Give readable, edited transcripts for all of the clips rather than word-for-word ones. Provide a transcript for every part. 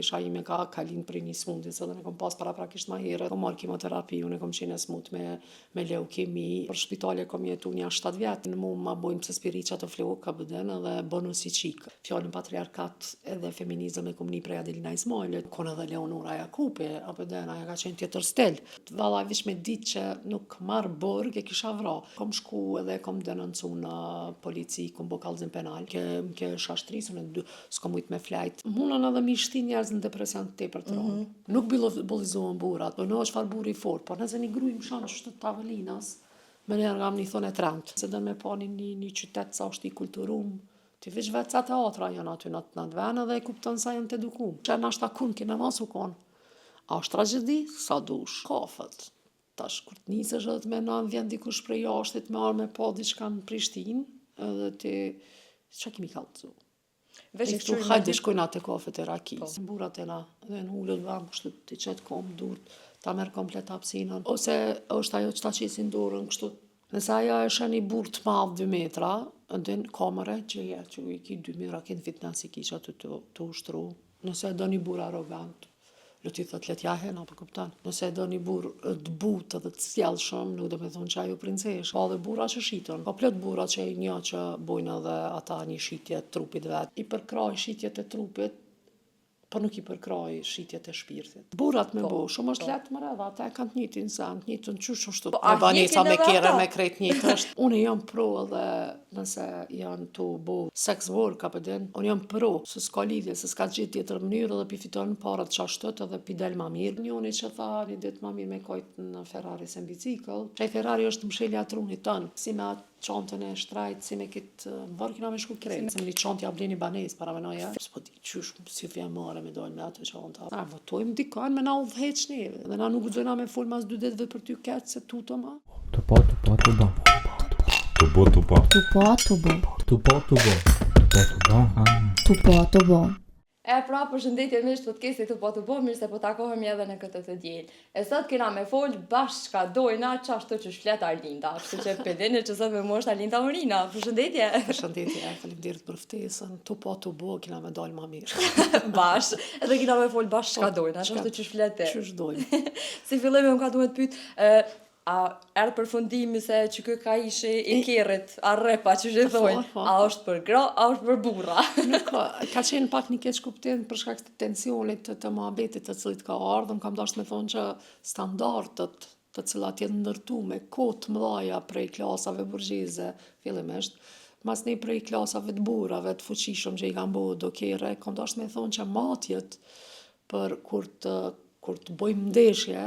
kesha ime ka lind prej një smundjes, edhe ne kom pas paraprakisht ma herët. Kom marrë kimoterapi, unë kom qenë e smut me leukemi. Për shpitale kom jetu një 7 vjetë. Në mu ma bojnë pse spiri që ato flokë ka bëden edhe bënu si qikë. Fjallën patriarkat edhe feminizëm e kom një prej Adelina Ismailit. Kon edhe Leonora Jakupi, apo den, aja ka qenë tjetër stil. Valla vish me ditë që nuk marr burg e kisha vra. Kom shku edhe kom denoncu në polici, kom bo kallëzim penal, ke shashtrisën e s'kom ujt me flajt. Munën edhe mi shti njerëz në depresion të tepër të rrallë. Nuk bullizohen burat, po në është far buri fort, po nëse një gruj më shanë që të tavelinas, me njerë nga më një thone trend. Se dhe me pa një qytet sa është i kulturum, ti vish vetë sa teatra janë aty në të venë dhe e kupton sa janë të edukum. Që në ashta kun, kina masu kon. A është tragedi? Sa dush. Kafët. Tash, kur të nisesh edhe të menon vjen dikush prej jashtit me arë me pa diçka në Prishtinë, edhe ti çka kemi kallëzu. Hajde shkojna te kafet e rakis. Burat e na, dhe në ullët vëmë, kështu ti qëtë kom durt, ta merë komplet hapsinën. Ose është ajo që ta qesin dorën, kështu. Nëse ajo është një burr të madh 2 metra, ndin kamere që i ki 2 metra, kënë fitness i kisha të ushtru. Nëse do një burr arrogant, luti thot let ja hena, po kupton. Nëse do një burr të butë dhe të sjellshëm, nuk do me thonë që ajo princesh. Ka dhe burra që shitën. Ka plot burra që një që bojnë edhe ata një shitje të trupit vet. I përkraj shitjet e trupit, po nuk i përkraj shitjet e shpirtit. Burrat me bo, shumë është letë më redha, ata e kanë të njëjtin sen, të njëjtën qysh është me banica me kere me krejt njëjtë është. Unë jam pro edhe nëse janë të bo sex work apo den, unë jam pro, se s'ka lidhje, se s'ka gjithë tjetër mënyrë edhe pi fiton parat qashtot edhe pi del ma mirë. Njoni që tha një ditë ma mirë me kajt në Ferrari se në bicikl, prej Ferrari është mshelja trunit tënë, si me atë çantën e shtrajt, si me kitë varë kina me shku krejt. Se me një çantë ja bleni banes para menoja. S'po di qysh si vjen mare me dojnë me atë çanta. Na votojmë dikon me na udhëheq neve. Dhe na nuk guxojna me fol mas 2 ditëve për ty keq se tuto ma. Tupo. Pra, përshëndetje mish podcastit të po, mirë se po takohemi edhe në këtë të diel. E sot kena me fol bashka dojna qashtu që shflet Arlinda. Kështu që pedeni që sot me mo është Arlinda Morina. Përshëndetje. Përshëndetje, faleminderit për ftesën. Tu po, kena me dalë ma mirë. Bash, edhe kena me fol bashka dojna, qashtu që shflet ti. Qysh dojnë. Si fillojme më ka duhet pyet, a erë përfundimi se që kë ka ishe i kerrit, a repa që që thojnë, a është për gra, a është për burra? Ka qenë pak një keq kuptim për shkak të tensionit të mohabetit të cilit ka ardhur, kam dashur me thonë që standardet të cilat janë ndërtuar me kohë të mëdha prej klasave burgjeze, fillimisht, mas ne prej klasave të burrave të fuqishëm që i kanë bërë do kerre, kam dashur me thonë që matjet për kur të bëjmë ndeshje,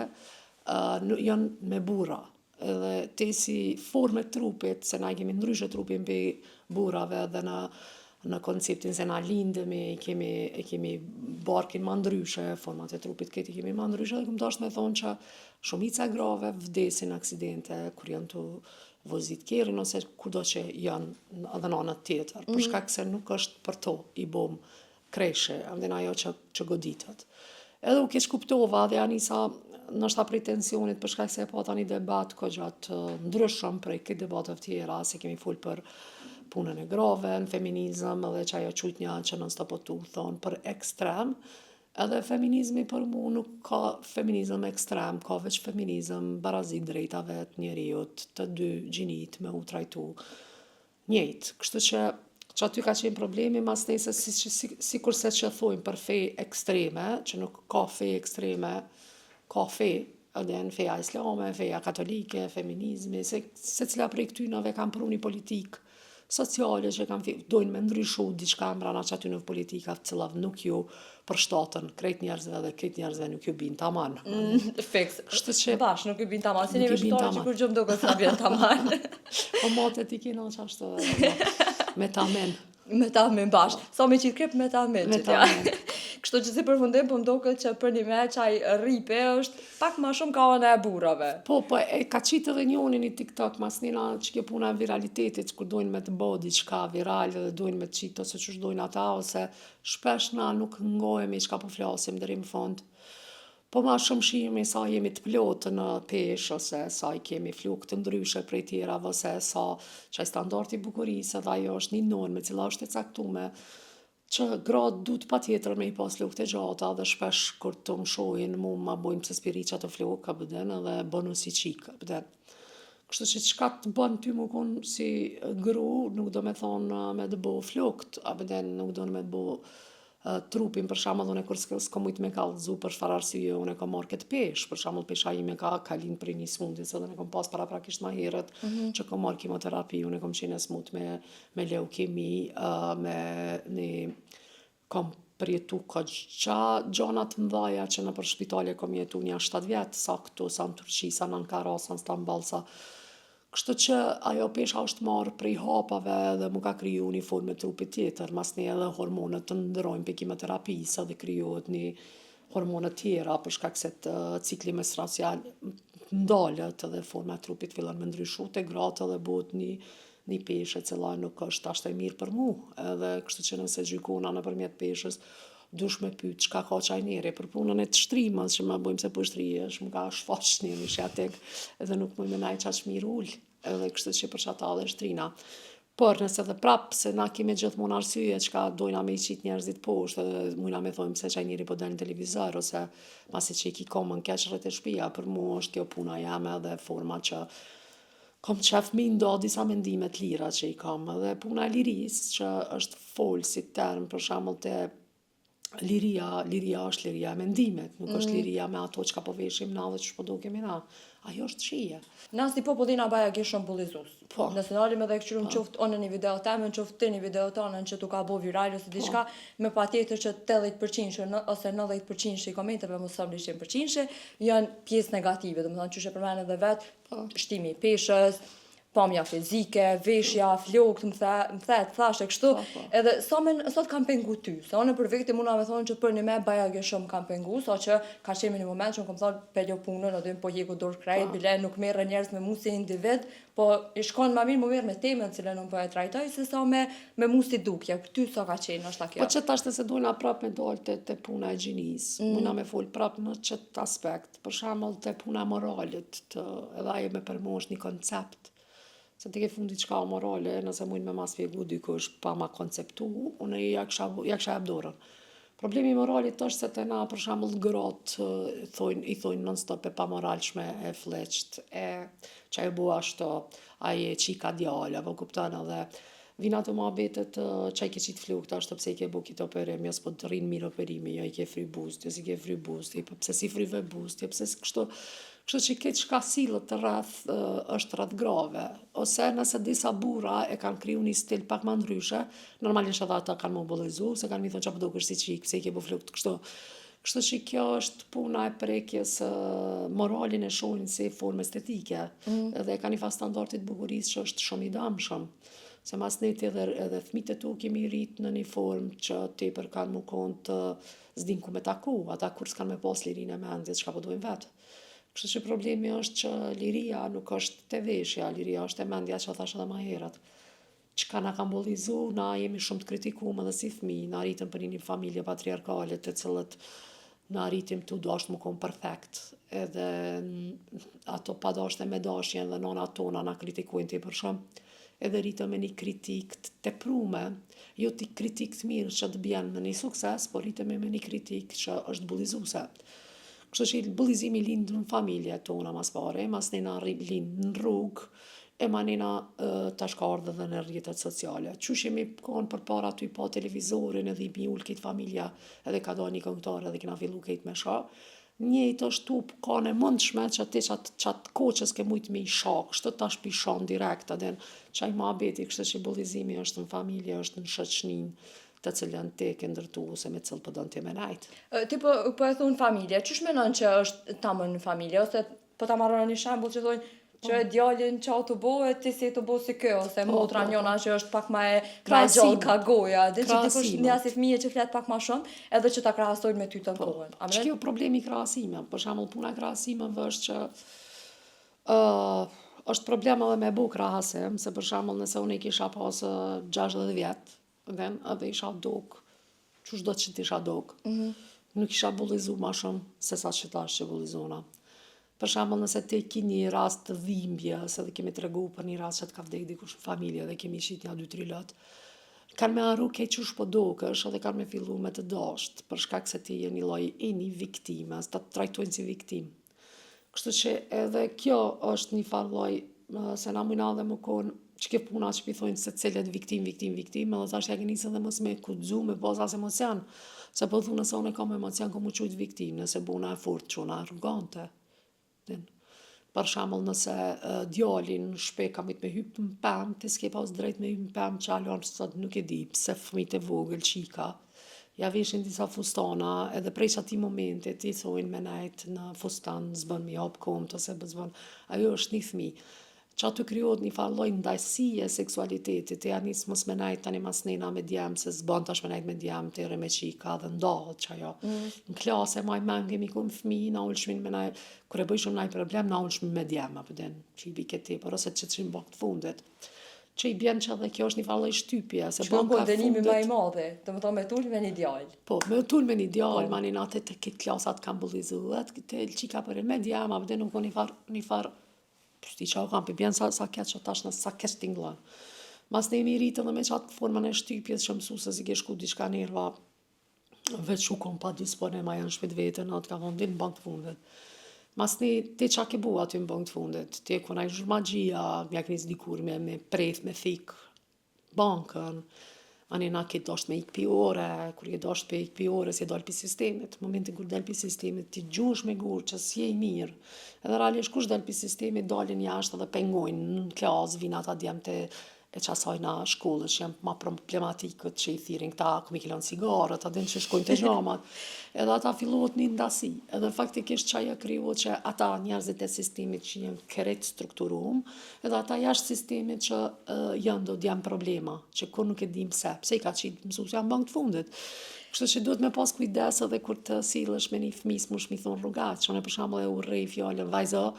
janë me burra. Edhe te si forme trupit, se na kemi ndryshe trupin për burrave edhe në konceptin se na lindemi, e kemi barkin ma ndryshe, format e trupit këti kemi ma ndryshe, dhe këm dashur me thonë që shumica grave vdesin aksidente kur janë të vozit kerrin ose kudo që janë edhe në anët tjetër, për shkak se nuk është për to i bom kreshe, edhe ajo që goditet. Edhe u keq kuptova dhe anisa nështë prej tensionit për shkak se e pata një debat ko gjatë ndryshëm prej këtë debatëve tjera, se kemi full për punën e grave, në feminizëm, edhe që ajo qujt një që nësë të potu thonë për ekstrem, edhe feminizmi për mu nuk ka feminizëm ekstrem, ka veç feminizëm barazi drejtave të njeriut, të dy gjinit me u trajtu njëjtë. Kështu që aty ka qenë problemi, mas nese si kurse që thojmë për fe ekstreme, që nuk ka fe ekstreme, ka fe, edhe në feja islame, feja katolike, feminizmi, se cila prej këtynave kanë pru një politikë sociale që dojnë me ndryshu diçka mbrana që aty në politika të cilat nuk ju përshtatën krejt njerëzve dhe krejt njerëzve nuk ju bin taman. Fix. Bash, nuk ju bin taman. Si një vështore që kur gjëmë do këtë sa bin taman. Po matet i kena që ashtë me tamen. Me tamen bash. Sa me qitë krep me tamen. Me tamen. Kështu që si përfundim, po mdo këtë që për një me qaj rripe është pak ma shumë ka anë e burrave. Po, ka qitë edhe njoni një TikTok, mas njëna që ke puna e viralitetit, kur dojnë me të bo diçka viral dhe dojnë me të qitë, ose që dojnë ata, ose shpesh na nuk ngojemi që ka po flasim deri në fund. Po ma shumë shihemi sa jemi të plotë në peshë, ose sa i kemi flukë të ndryshe prej tjerave, ose sa qaj standardi bukurisë, edhe ajo është një nonë me cila është e caktume. që gratë duhet patjetër me I pas flokët e gjata dhe shpesh kur të më shohin mu ma bojnë pse spiriqa të flokë ka bëden edhe bënu si qikë bëden. Kështu që çka të bën ty më konë si gru, nuk do me thonë me të bo flokët, a bëden nuk do me të bo trupin, për shembull unë kur s'ko mujt me kallëzu për çfarë arsye unë kam marrë këtë peshë, për shembull pesha ime ka lind prej një smundjes edhe ne kam pas paraprakisht më herët që kam marrë kimoterapi, unë kam qenë e smut me leukemi, me një kam përjetu ka gjana të mdhaja që në për shpitale kam jetu një 7 vjetë, sa këtu, sa në Turqi, sa në Ankara, sa në Stamboll, sa. Kështu që ajo pesha është marrë prej hapave dhe mu ka kriju një formë e trupit tjetër, mas ne edhe hormonet të ndërojnë për kimoterapisë dhe krijohet një hormonet tjera për shkak se cikli menstruacial ndalet edhe forma e trupit fillon me ndryshu te gratë edhe bëhet një peshë e cila nuk është ashtu e mirë për mu. Edhe kështu që nëse gjykona nëpërmjet peshës dush me pyet çka ka qajneri për punën e të shtrimës që më bëjmë se po shtrihesh, më ka shfaq një shatek edhe nuk më menaj çaq mirë ul, edhe kështu që për çata dhe shtrina. Por nëse dhe prapë se na kemi gjithmonë arsye çka dojna me I qit njerëzit poshtë edhe mujna me thonë pse qajneri po del në televizor ose masi që I ki komën keq rreth e shtëpia, për mua është kjo puna jame dhe forma që kam qef mi nda disa mendime të lira që I kam, edhe puna e lirisë që është folë si term për shembull te liria është liria e mendimet, nuk është liria me ato që ka po veshim na dhe që po do kemi na. Ajo është shije. Na si populina baja ke shumë bullizus. Po. Nëse nalim edhe kështu në qoftë onë një video temë, në qoftë ti një video tonën që tu ka bo viral ose diçka, me patjetër që 80% ose 90% I komenteve mos thon 100% janë pjesë negative, domethënë çu e përmend edhe vet, shtimi I peshës, pamja fizike, veshja, flokët, më thet, thashë kështu, edhe sot kam pengu ty, se unë për vete muna me thonë që për një me baja gje shumë kam pengu, sa që ka qemi një moment që unë kam thonë peljo punën, edhe po jeku dorë krejt, bile nuk merre njerëz me mu si individ, po I shkon ma mirë më merë me temën cilën unë po e trajtoj, se sa me mu si dukje, ty sa ka qenë, është ta kjo. Po që tash nëse dojna prap me dalë te puna e gjinisë, muna me fol prap në qët aspekt, për shembull te puna moralit, edhe ajo me përmosh një koncept, se të ke fundi qka morale, nëse mujnë me ma spjegu dikush pa ma konceptu, unë ja kisha jep dorën. Problemi I moralit është se te na për shembull gratë I thojnë non-stop e pa moralshme, e fleqt, që ajo bua ashtu, aje qika djala, po kupton edhe vin ato muhabetet që I ke qit flokët ashtu pse I ke bu kit operim, jo s'po të rrin mirë operimi, jo I ke fry busti, jo si ke fry busti, po pse si fryve busti, pse kështu. Kështu që këtë çka sillet rreth është rreth grave, ose nëse disa burra e kanë kriju një stil pak më ndryshe, normalisht edhe ata kanë më bullizu, se kanë mi thonë çfarë dukesh si çik, pse I ke bu flokët kështu. Kështu që kjo është puna e prekjes moralin e shohin si formë estetike, edhe ka një fas standardit bukurisë që është shumë I damshëm. Se mas neti edhe fëmijët e tu kemi rrit në një formë që tepër kanë më konë të s'din ku me taku, ata kur s'kan me pas lirinë e mendjes çka po dojnë vetë. Kështu që problemi është që liria nuk është te veshja, liria është te mendja që thash edhe më herët. Çka na ka mbullizu, na jemi shumë të kritikuar edhe si fëmijë, na rritëm për një familje patriarkale të cilët na rritim tu dashur më kon perfekt. Edhe ato pa dashur me dashjen dhe nonat tona na kritikojnë tepër shumë. Edhe rritëm me një kritik të teprume, jo ti kritik të mirë që të bjen në një sukses, por rritëm me një kritik që është bullizuese. Kështu që bullizimi lind në familje tona mas pare, mas nena lind në rrugë, e ma nena tash ka ardhur edhe në rrjetet sociale. Qysh jemi konë përpara ty pa televizorin edhe I biull këtë familja, edhe ka do një këngëtar edhe kena fillu këtë me sha. Njëjtë është tu kanë e mundshme që ti qatë koqës ke mujtë me I sha, kështu tash pi shan direkt, edhe qaj muhabeti, kështu që bullizimi është në familje, është në shoqërinë të cilën te ke ndërtu ose me cilë përdojnë të menajt. Ti po e thunë familje, qysh menon që është tamën në familje, ose po ta marrën një shembull që thonë që djalin qa të bohet, ti si të bo si kjo, ose motra njona që është pak ma e gjallë ka goja, dhe që dikush një si fëmije që flet pak ma shumë, edhe që ta krahasojnë me ty të kohën. Që kjo problemi krahasime, për shembull puna krahasimeve është që është problem edhe me bu krahasim, se për shembull nëse unë I kisha pas 60 vjetë, edhe isha dok, qysh do që t'isha dok. Nuk isha bullizu ma shumë se sa që tash që bullizona. Për shembull nëse ti ki një rast të dhimbje, se dhe kemi tregu për një rast që t'ka vdek dikush në familje dhe kemi qit një 2-3 lot, kanë me arru ke qysh po dokësh edhe kanë me fillu me të dasht, për shkak se ti je një lloj një viktime, ta trajtojnë si viktim. Kështu që edhe kjo është një farë lloj, se na mujna dhe më konë që ke puna që mi thonë se cilët viktim, edhe tash ja ke nisë edhe mos me kudzu, me pas as emocion, se po thunë nëse unë e kam emocion, kom u qujt viktim, nëse buna e furt, quna arrogante. Për shembull, nëse djalin në shtëpi ka me hyp në pemë, ti s'ke pas drejt me hyp në pemë që alon sot nuk e di, pse fëmijët e vogël qika, ja veshin disa fustana, edhe prej çatij momenti ti thojnë me nejt në fustan, s'bën mi hap komt ose s'bën. Ajo është një fëmijë. Që aty krijohet një farë lloj ndajësie seksualitetit, ti ja nis mos me nejt tani mas nena me djem, se s'bën tash me nejt me djem, ti rre me qika dhe ndahet që ajo. Në klasë maj mangemi ku fëmijë, na ulshmin me nejt, kur e bëj shumë naj problem, na ulshmin me djem, apo den, që i bi këtë tepër, ose që të të fundit. Që i bjen që edhe kjo është një farë lloj shtypje, se banka fundit. Dënimi më i madhe, domethënë me tul me një djalë. Po, me tul me një djalë, mani natë të këtë klasat kanë bullizuar, këtë çika për me djem, apo den nuk një farë ti qa u kam për bjenë sa keq që tash në sa keq t'inglan. Mas ne jemi rritë edhe me qatë formën e shtypjes që mësusës i ke shku diçka nerva veç u kom pa dispone ma janë shpit vetën, atë ka thonë din në bank të fundit. Mas ne, ti qa ke bu aty në bank të fundit? Ti e kuna i zhurmagjia, mja kënis dikur me preth, me thik bankën, ani na ke dasht me ik pi ore, kur je dasht me ik pi ore, si e dal pi sistemit. Momentin kur del pi sistemit, ti gjush me gur që si e i mirë. Edhe realisht kush del pi sistemit, dalin jashtë edhe pengojnë në klasë, vinë ata djemtë e qasajna shkollës që janë ma problematikët që i thirin këta, këmi kilon cigarët, ata din që shkojnë të gjamat. Edhe ata fillohet një ndasi. Edhe faktikisht që ajo krijohet që ata njerëzit e sistemit që janë keret strukturum, edhe ata jashtë sistemit që janë do djemë problema, që kur nuk e dim pse i ka qitë mësusja në bank të fundit. Kështu që duhet me pas kujdes edhe kur të sillesh me një fëmijë s'mush mi thonë rrugat, që unë për shembull e urrej fjalën vajzo,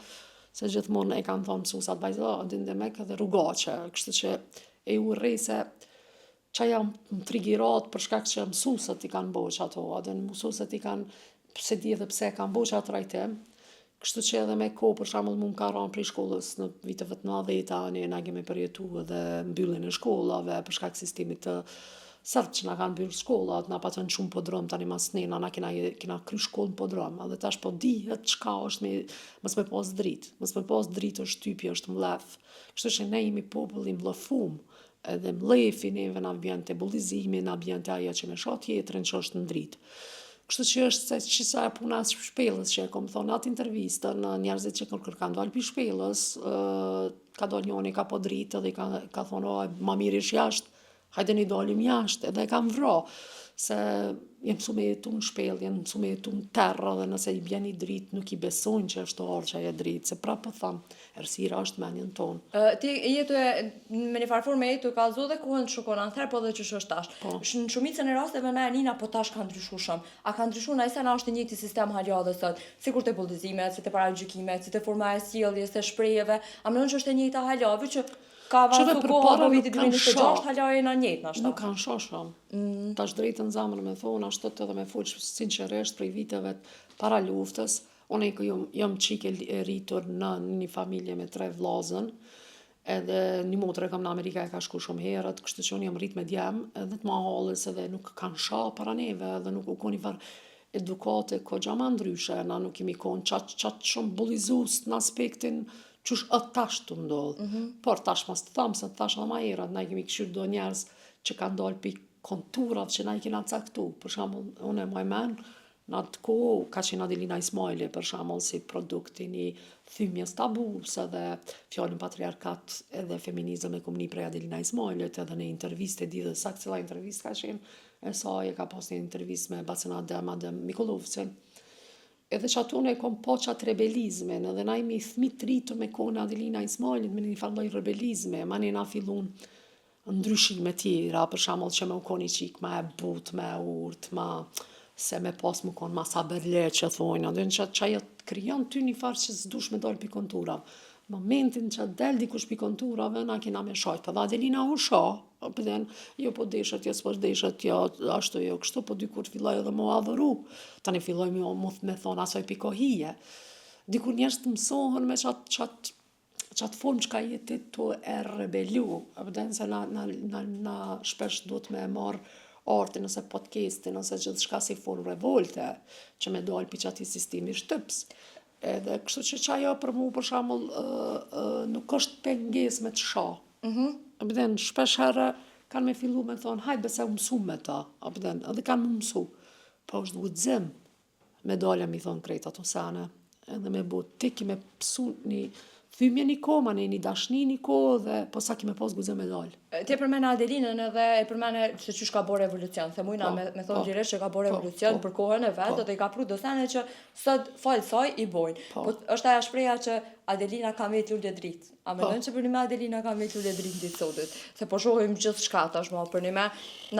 se gjithmonë e kanë thonë mësusat vajzo, din dhe mek edhe rrugaqe, kështu që e urrej se që jam frigirat për shkak që mësusat i kanë boq ato, edhe mësusat i kanë, pse di edhe pse kanë boq atë trajtim, kështu që edhe me ko për shembull mu m'ka ranë prej shkollës në viteve të 90-ta, ne kemi përjetu edhe mbylljen e shkollave për shkak sistemit të sërt që na kanë bërë shkollat, na patën shumë podrom tani mas nena, na kena kry shkollë në podrom, edhe tash po dihet çka është mos me pas dritë. Mos me pas dritë është shtypje, është mlef. Kështu që ne jemi popull i mllëfum, edhe mlefi neve na bjen te bullizimi, na bjen te ajo që me shoh tjetrin që është në dritë. Kështu që është se sa e puna e shpellës që e kom thonë atë intervistën, njerëzit që kur kanë dalë pi shpellës, ka dalë njëri ka po dritë edhe ka thonë ma mirë ish jashtë. Hajde një dalim jashtë, edhe e kam vra, se jem mësu me jetu në shpel, jem mësu me jetu në terra, dhe nëse i bjen i dritë, nuk i besojnë që është orë që e dritë, se prapë po thamë, errësira është menjën tonë. Ti jetu me një farëfor me jetu ka zo dhe kohën të shukon atëherë, po dhe që është tash. Në shumicën e rasteve me nina, po tash ka ndryshu shumë. A ka ndryshu në ajse na është njëti sistem halja dhe sot, si kur të bullizimet, si të paragjykimet, si të forma e sjelljes, të shprehjeve, a mendon që është e njëjta halave që ka avancu koha po viti 2026 hala e na njëjtë na shta. Nuk kanë shoshëm. Tash drejtën zamën me thonë, ashtu edhe me full sinqerisht prej viteve para luftës, unë jam çike e rritur në një familje me 3 vllazën, edhe një motre kam në Amerika e ka shku shumë herët, kështu që unë jam rrit me djem, edhe të mahallës edhe nuk kanë shoh para neve, edhe nuk u koni var edukate kogja ma ndryshe, na nuk kemi konë qatë shumë bullizus në aspektin qysh tash të ndodhë. Por tash mas të thamë, se tash edhe ma herët, na i kemi këshyrë do njerës që kanë dalë pi konturat që na i kena caktu. Për shembull, unë e majmen, në atë kohë ka qenë Adelina Ismaili, për shembull, si produkti një thymjes tabus, edhe fjallën patriarkat edhe feminizëm e kom një prej Adelina Ismailit, edhe në interviste di dhe sakt cila intervist ka qenë, e saj e ka pas një intervist me Bacin Adem Mikulovcin. Edhe që atune e kom po qatë rebelizmin, edhe na imi thmi të rritur me kone Adelina Ismailit, me një farloj rebelizme, ma ne na fillun ndryshime tjera, për shembull që me u koni qik ma e but, ma e urt, ma se me pas mu kon ma saberle që thojnë, edhe në që ajo të kryon ty një farë që s'dush me dollë pi konturave. Momentin që del dikush pi konturave, na kena me shajt, edhe Adelina u shah, pëthen, jo po deshet, jo s'po deshet, jo ashtu jo kështu, po dikur filloj edhe mu adhuru, tani filloj me thonë asoj pi kohije. Dikur njerëz të mësohen me qatë qatë formë që ka jeti të e rebelu, përdojnë se na shpesh duhet me marë artin, nëse podcastin, nëse gjithë shka si formë revolte, që me dalë për që ati sistemi shtyps. Edhe kështu që ajo për mu, për shembull, nuk është pengesë me të shoh. Përdojnë, shpesh herë kanë me fillu me thonë, hajde bese u mësu me ta, edhe kanë më mësu. Po është guxim me dalë mi thonë krejt ato sene, edhe me bo tiki me pësu një thymje një kohë, një dashni një kohë, dhe po sa ki me pas guxim me dalë. Ti e përmene Adelinën edhe e përmene se qysh ka bërë revolucion, se mujna me thonë gjiresh që ka bërë revolucion për kohën e vetë, dhe i ka pru do sene që sot falë saj i bojnë. Po është aja shpreja që Adelina ka me t'lullë dritë. A me dojnë që për një me Adelina ka me t'lullë dritë ditë sotit. Se po shohim gjithë shka tashmo, për një me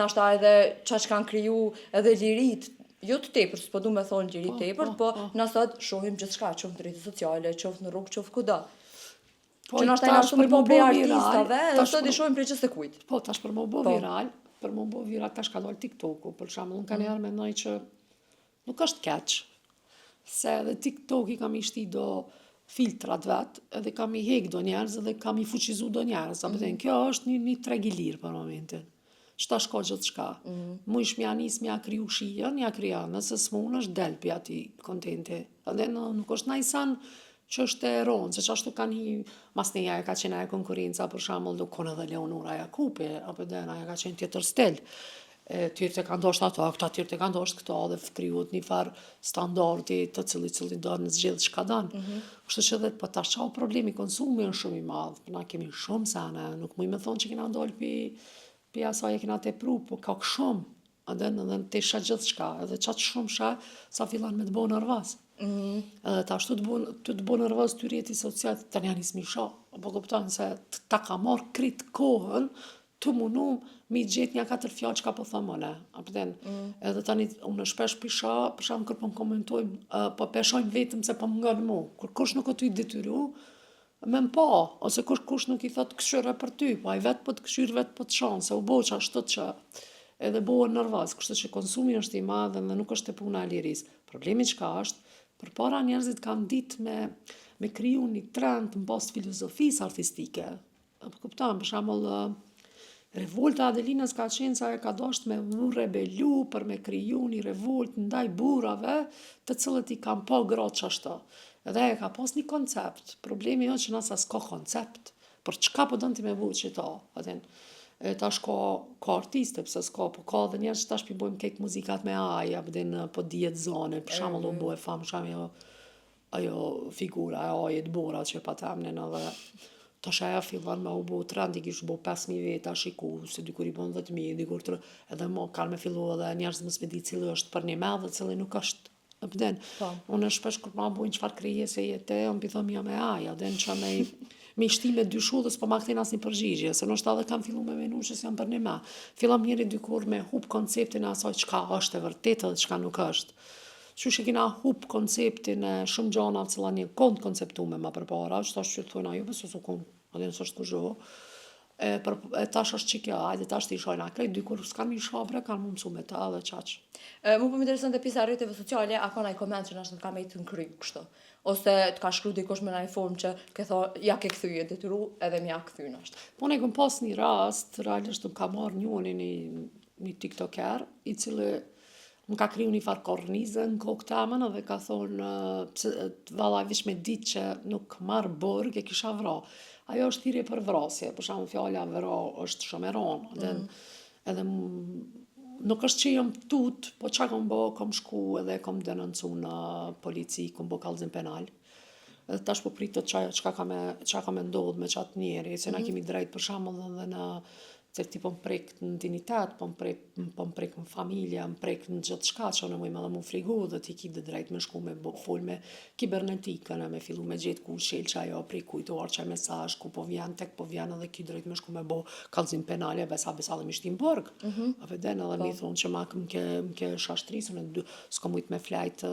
nashta edhe qa që kanë kriju edhe lirit, jo të tepër, s'po du me thonë lirit tepër, po nësot shohim gjithë shka, qoftë në rrjete sociale, qoftë në rrugë, qoftë kuda. Që nashta jena shumë i po prej artistave, dhe sot i shohim prej që se kujt. Po, tash për më bo viral, tash ka dalë TikToku, për shembull, unë ka njerë mendoj që nuk është keq, se edhe TikTok i kam i shti do filtrat vetë, edhe kam i hek do njerëz, edhe kam i fuqizu do njerëz, kjo është një treg i lirë për momentin. Qëta shko gjithë shka. Mu ish mja nis, mja kriju shijën, mja krija, nëse s'mun është del për ati kontenti. Edhe nuk është najsan që është e ronë, se që ashtu kanë hi, mas neja e ka qenë aja konkurenca, për shembull, do konë edhe Leonora Jakupi, apo dhe aja ka qenë tjetër stil. Tyrë të kanë dosht ato, këta tyrë të kanë dosht këta, dhe kryuat një farë standardi të cili do në zgjidhë që ka danë. Kështu që dhe për tash qao problemi, konsumi është shumë i madhë, na kemi shumë sene, nuk muj me thonë që kena ndollë për asaj e kena te pru, po ka shumë, edhe të isha gjithë shka, edhe qatë shumë shka, sa fillan me të bo nërvas. Edhe ta ashtu të bo nërvas të rjeti social, të një anis mi sha, po kuptan se ta ka marrë krit kohën, të munum mi gjetë një 4 fjallë që ka po thëmëne. Edhe tani, unë shpesh pisha, për shumë kërë po më komentojmë, po peshojmë vetëm se po më nga në mu. Kur kush nuk o të i detyru, me më pa, ose kush nuk i thot këshyre për ty, po a i vetë po të këshyre, vetë po të shanë, se u bo që ashtu që edhe bohën nërvaz, kështu që konsumi është i madhe dhe nuk është e puna e liris. Problemi që ka është, për para njerëzit kanë ditë me kriju një trend në post filozofisë artistike. Kuptam, për shembull, revolta Adelinës ka qenë sa e ka dosht me u rebelu për me kriju një revolt ndaj burrave të cilët i kanë pa gratë qashtë. Edhe e ka pas një koncept. Problemi jo që nësa s'ka koncept, për çka po dënë ti me vu që ta. Tash ka artiste, pëse s'ka, po ka dhe njerë që tash pëjbojmë kejt muzikat me aja, po dijet zone, për shamë do bëhe famë, shamë ajo figura, ajet bora që pa temnin, edhe tash aja fillan me u bo trend, i kishë bo 5.000 veta shiku, se dikur i bon 10.000, dikur të edhe mo kanë me fillu edhe njerës mësë me di cili është për një me dhe cili nuk është. Unë shpesh kur ma bojnë qëfar krijese jetë, unë pithom ja me aja, dhe në që me shti me dyshu dhe s'po ma këthin as një përgjigje, se nështë edhe kam fillu me menu që s'jam për një me. Fillam njëri dykur me hup konceptin e asaj qka është e vërtetë dhe qka nuk është. Qysh e kina hup konceptin e shumë gjana cila një kont konceptume ma përpara, që tash që të thujna ju besu su kun, adhe nësë është kusho, tash është që kjo, ajde tash të ishojna krejt, dykur s'kan mi shabre, kanë mu mësu me ta dhe qaq. Mu po më interesën të pisa rrjeteve sociale, a ka naj koment që nështë të ka me i të nkry kështu? Ose të ka shkru dikush me naj formë që ke tho, ja ke këthyje detyru edhe mja këthy nështë? Po ne këm pas një rast, realisht më ka marrë një tiktoker, i cili më ka kriju një farë kornizë në kokë temën edhe ka thonë, valla vish me ditë që nuk marrë bërg, e kisha vra. Ajo është thirrje për vrasje, për shembull fjala vra është shumë e rëndë, edhe nuk është që jam tut, po qa kom bo, kom shku edhe kom denoncu në polici, kom bo kallëzim penal. Edhe tash po pritet çka ka me ndodh me qatë njeri, se na kemi drejt për shembull edhe në se ti po më prek në intimitet, po më prek në familja, më prek në gjithë shka që në mujme dhe mu frigu dhe ti ki dhe drejt me shku me fol me kibernetikën, me fillu me gjithë ku shel që ajo prej kujtuar që e mesaj, ku po vjen tek po vjen edhe ki drejt me shku me bo kallëzim penale, besa dhe mi shtim borg. A veden edhe mi thonë që ma m'ke shashtrisën, s'ka mujt me flajt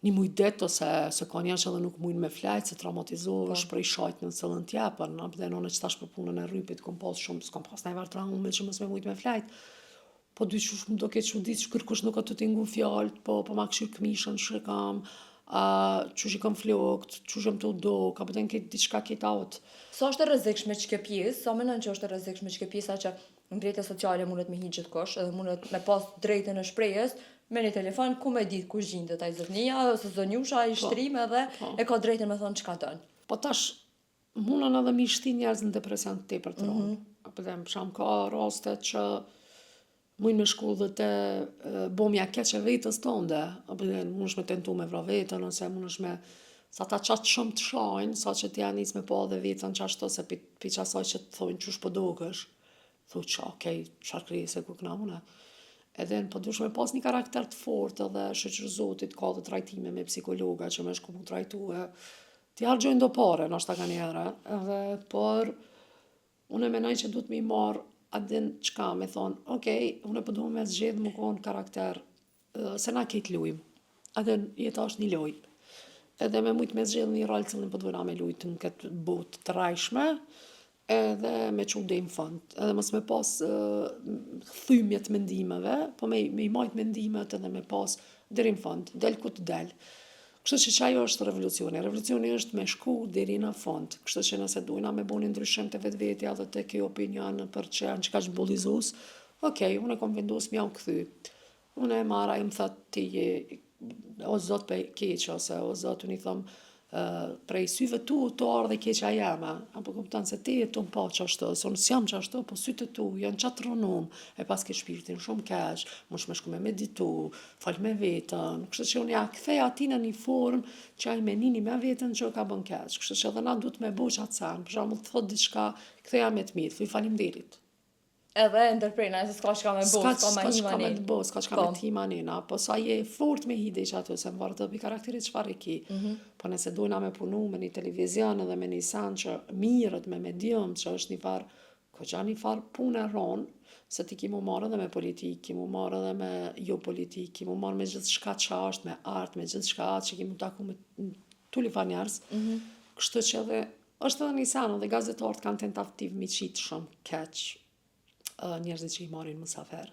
një mujdet ose se ka njerë që edhe nuk mujnë me flajt, se traumatizohesh prej shajt në cëllën tjepën, dhe në që tash për punën e rrypit, kom pas shumë, s'kom pas najvar traumë që mës me mujtë me flajt, po dy qush më do ketë që ditë që kërkush nuk ka të tingu fjallët, po ma këshirë këmishën që kam, që shikon flokt, që shëm të do, ka pëtën këtë diçka këtë aut. Sa është e rrezikshme që kjo pjesë, sa mendon që është e rrezikshme që kjo pjesa që në rrjetet sociale mundet me hiq gjithkush, edhe mundet me pas drejtën e shprehjes, me një telefon ku me ditë kush gjindet ai zotnia ose zonjusha i shtrim edhe e ka drejtën me thonë çka don. Po tash, mundon edhe mi shti njerëz në depresion të tepër të rëndë. Për shkak ka raste që mund me shku dhe te bomja keq e vetës tënde, apo mundesh me tentu me vra vetën ose mundesh me sa ta qatë shumë të shajnë, sa që t'ja nis me pa dhe vetën qashto se pi qasaj që të thojnë qush po dokesh. Thuj që okej, qarkri se ku këna une. Edhe po dush me pas një karakter të fortë edhe shoqër Zotit ka dhe trajtime me psikologa që me shku mu trajtue. Ti hargjojnë do pare, nashta ka njëre, edhe por unë e menaj që duhet me i marë adin qka me thonë, okej, unë po duhet me zgjedh më konë karakter, se na kejt lujmë. Adin jeta është një loj. Edhe me mujtë me zgjedh një rol cilin po duhet me lujtë në këtë botë të rajshme, edhe me që dhe në fund. Edhe mos me pas thymjet mendimeve, po me i majt mendimet edhe me pas deri në fund, del ku të del. Kështu që qajo është revolucioni. Revolucioni është me shku deri në fund. Kështu që nëse dujna me boni ndryshim të vetvetja dhe të kjo opinion për që janë që ka që bullizus, okej, unë e kom vendus m'ja u këthy. Unë e mara i më thët ti o zot për keqë, ose o zot unë i thëmë prej syve tu të ardhe keqa jeme, apo kupton se ti e tu më pa qashtu, se unë s'jam qashtu, po sytë tu janë qatë rënum, e pas ke shpirtin shumë keq, mush me shku me meditu, fal me vetën, kështu që unë ja kthej ati në një formë që ai menini me vetën që ka bën keq, kështu që edhe na duhet me bo qatë sen, për shembull të thot diçka, ktheja me të mirë, thuj faleminderit. Edhe ndërprerna, se s'ka çka me bo, s'ka me himanin. S'ka çka me himanina, po sa je fort me hide që aty, se më vartë për karakterit çfarë ki. Po nëse dojna me punu me një televizion edhe me një san që mirët me medium, që është një farë, koqa një farë punë e ronë, se ti ki mu marrë edhe me politikë, ki mu marrë edhe me jo politikë, ki mu marrë me gjithë shka që është, me artë, me gjithë shka që ki mu taku me tulli fa njerës. Kështu që edhe, është edhe një san, edhe gazetarët kanë tentativ mi qitë shumë keq njerëzit që i marrin mësafer.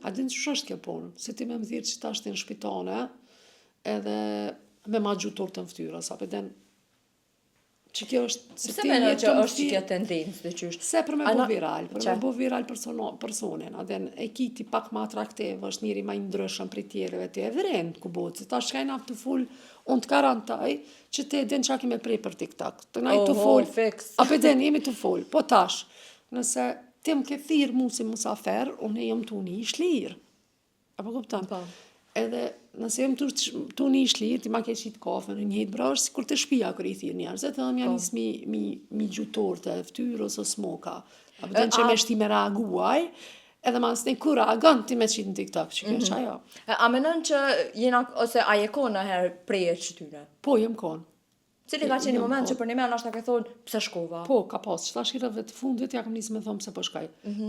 A din që është kjo punë? Se ti me më thirë që ta është në shpitane edhe me ma gjutor të mftyra, sa për den që kjo është... Se meno që është që kjo tendencë dhe qështë? Se për me bo viral, për me bo viral personin, adin e kiti pak ma atraktiv, është njëri ma i ndryshëm për tjereve të e vren ku botë, se ta shkajna të full, unë të karantaj, që te din që aki me prej për TikTok. Të na i të full, a për den jemi të full, po tash, nëse ti më ke thirë mu si musafer, unë e jam tu një shlirë. Apo kuptam? Edhe nëse jam tu një shlirë, ti ma ke qitë kafe në njëjtë brash, si kur të shpia kër i thirë njerëzit, edhe më janë njësë mi gjutor të ftyrë ose smoka. Apo të në që me shti me reaguaj, edhe ma nësë kur reagan ti me qitë në TikTok, që kjo është ajo. A menon që jena, ose a je konë në herë preje që tyre? Po, jem konë. Cili ka qenë një moment që për një menë është ta ke thonë pse shkova? Po, ka pas, që ta shkirëve të fundit, ja kam nisë me thonë pse po shkaj.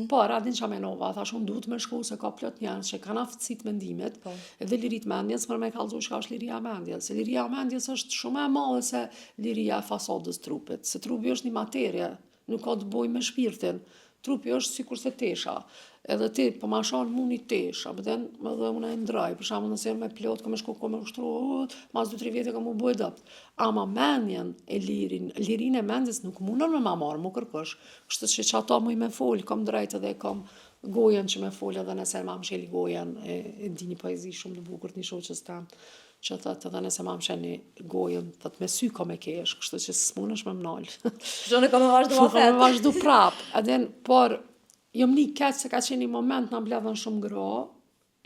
Po, radin që amenova, thash unë duhet me shku se ka plot njerëz që kanë aftësit mendimet, edhe lirit mendjes për me kallëzu çka është liria mendjes. Se liria mendjes është shumë e madhe se liria e fasadës trupit. Se trupi është një materie, nuk ka të bëjë me shpirtin. Trupi është sikur se tesha. Edhe ti, po ma shanë mu një tesh, apo den, edhe unë e ndraj, për shembull nëse me plot, ka me shku, ka me ushtru, mas 2-3 vjetë ka mu bëjë dopt. Ama mendjen e lirin e mendjes nuk mundon me ma marë, mu kërkosh. Kështu që ata mu i me fol, kam drejt edhe kam gojen që me fol, edhe nëse ma më sheli gojen, e di një poezi shumë të bukur të një shoqës tam, që thët edhe nëse ma më sheni gojen, thët me sy ka me kesh, kështu që s'munësh me m'nalë. Zhone ka me vazhdu ma fet. Ka me vazhdu prap, adin, por jom një keq se ka qenë një moment në mbledhen shumë gra,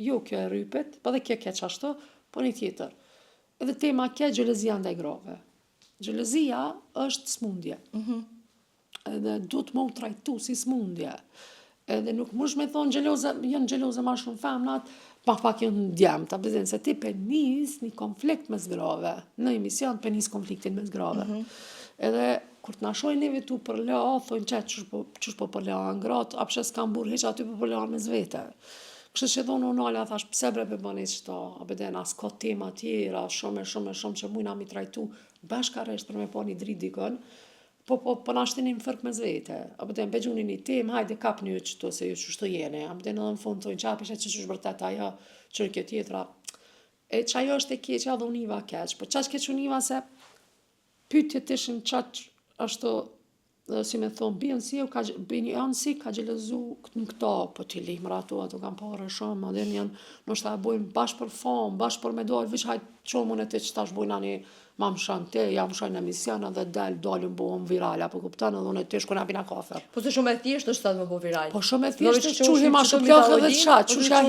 jo kjo e rypet, po dhe kjo keq ashtu, po një tjetër. Edhe tema keq xhelozia ndaj grave. Xhelozia është smundje. Edhe duhet më u trajtu si smundje. Edhe nuk mush me thonë janë xheloze ma shumë femnat, pak janë djemt, a bezin, se ti pe nis një konflikt mes grave. Në emision pe nis konfliktin mes grave. Edhe kur të na shojnë neve tu për la, thonë qësh po për la në gratë, apshe s'kam burë heq aty po për la me zvete. Kështë që thonë unë ala, thash, pse bre për bëni qëta, a beden, as ka tema tjera, shumë që mujna mi trajtu bashkaresht për me po një dritë dikën, po na shtenim fërk me zvete. A beden, be gjuni një tem, hajde kap një qëto se ju qështu jene, a beden edhe në fund thonë qapishe që qësh bërtet aja, qërë kjo tjetra. E çajo është e keqja dhe univa keq. Po çaq keq univa se pyetjet ishin çaq ashtu si me thonë, Beyoncé ka gjelëzu në këto, po ti limra ato kam parë shumë, ma dhe janë, nështë e bojnë bashkë për famë, bashkë për medalë, vish hajtë qonë mune të që tash bojnë ani ma më shanë te, ja më shanë emision edhe dalën bohëm viral, apo kuptan edhe unë të shkona pina kafe. Po se shumë e thjesht është të më bo viral. Po shumë e thjesht është quhi ma shuplakë dhe të qatë, qusha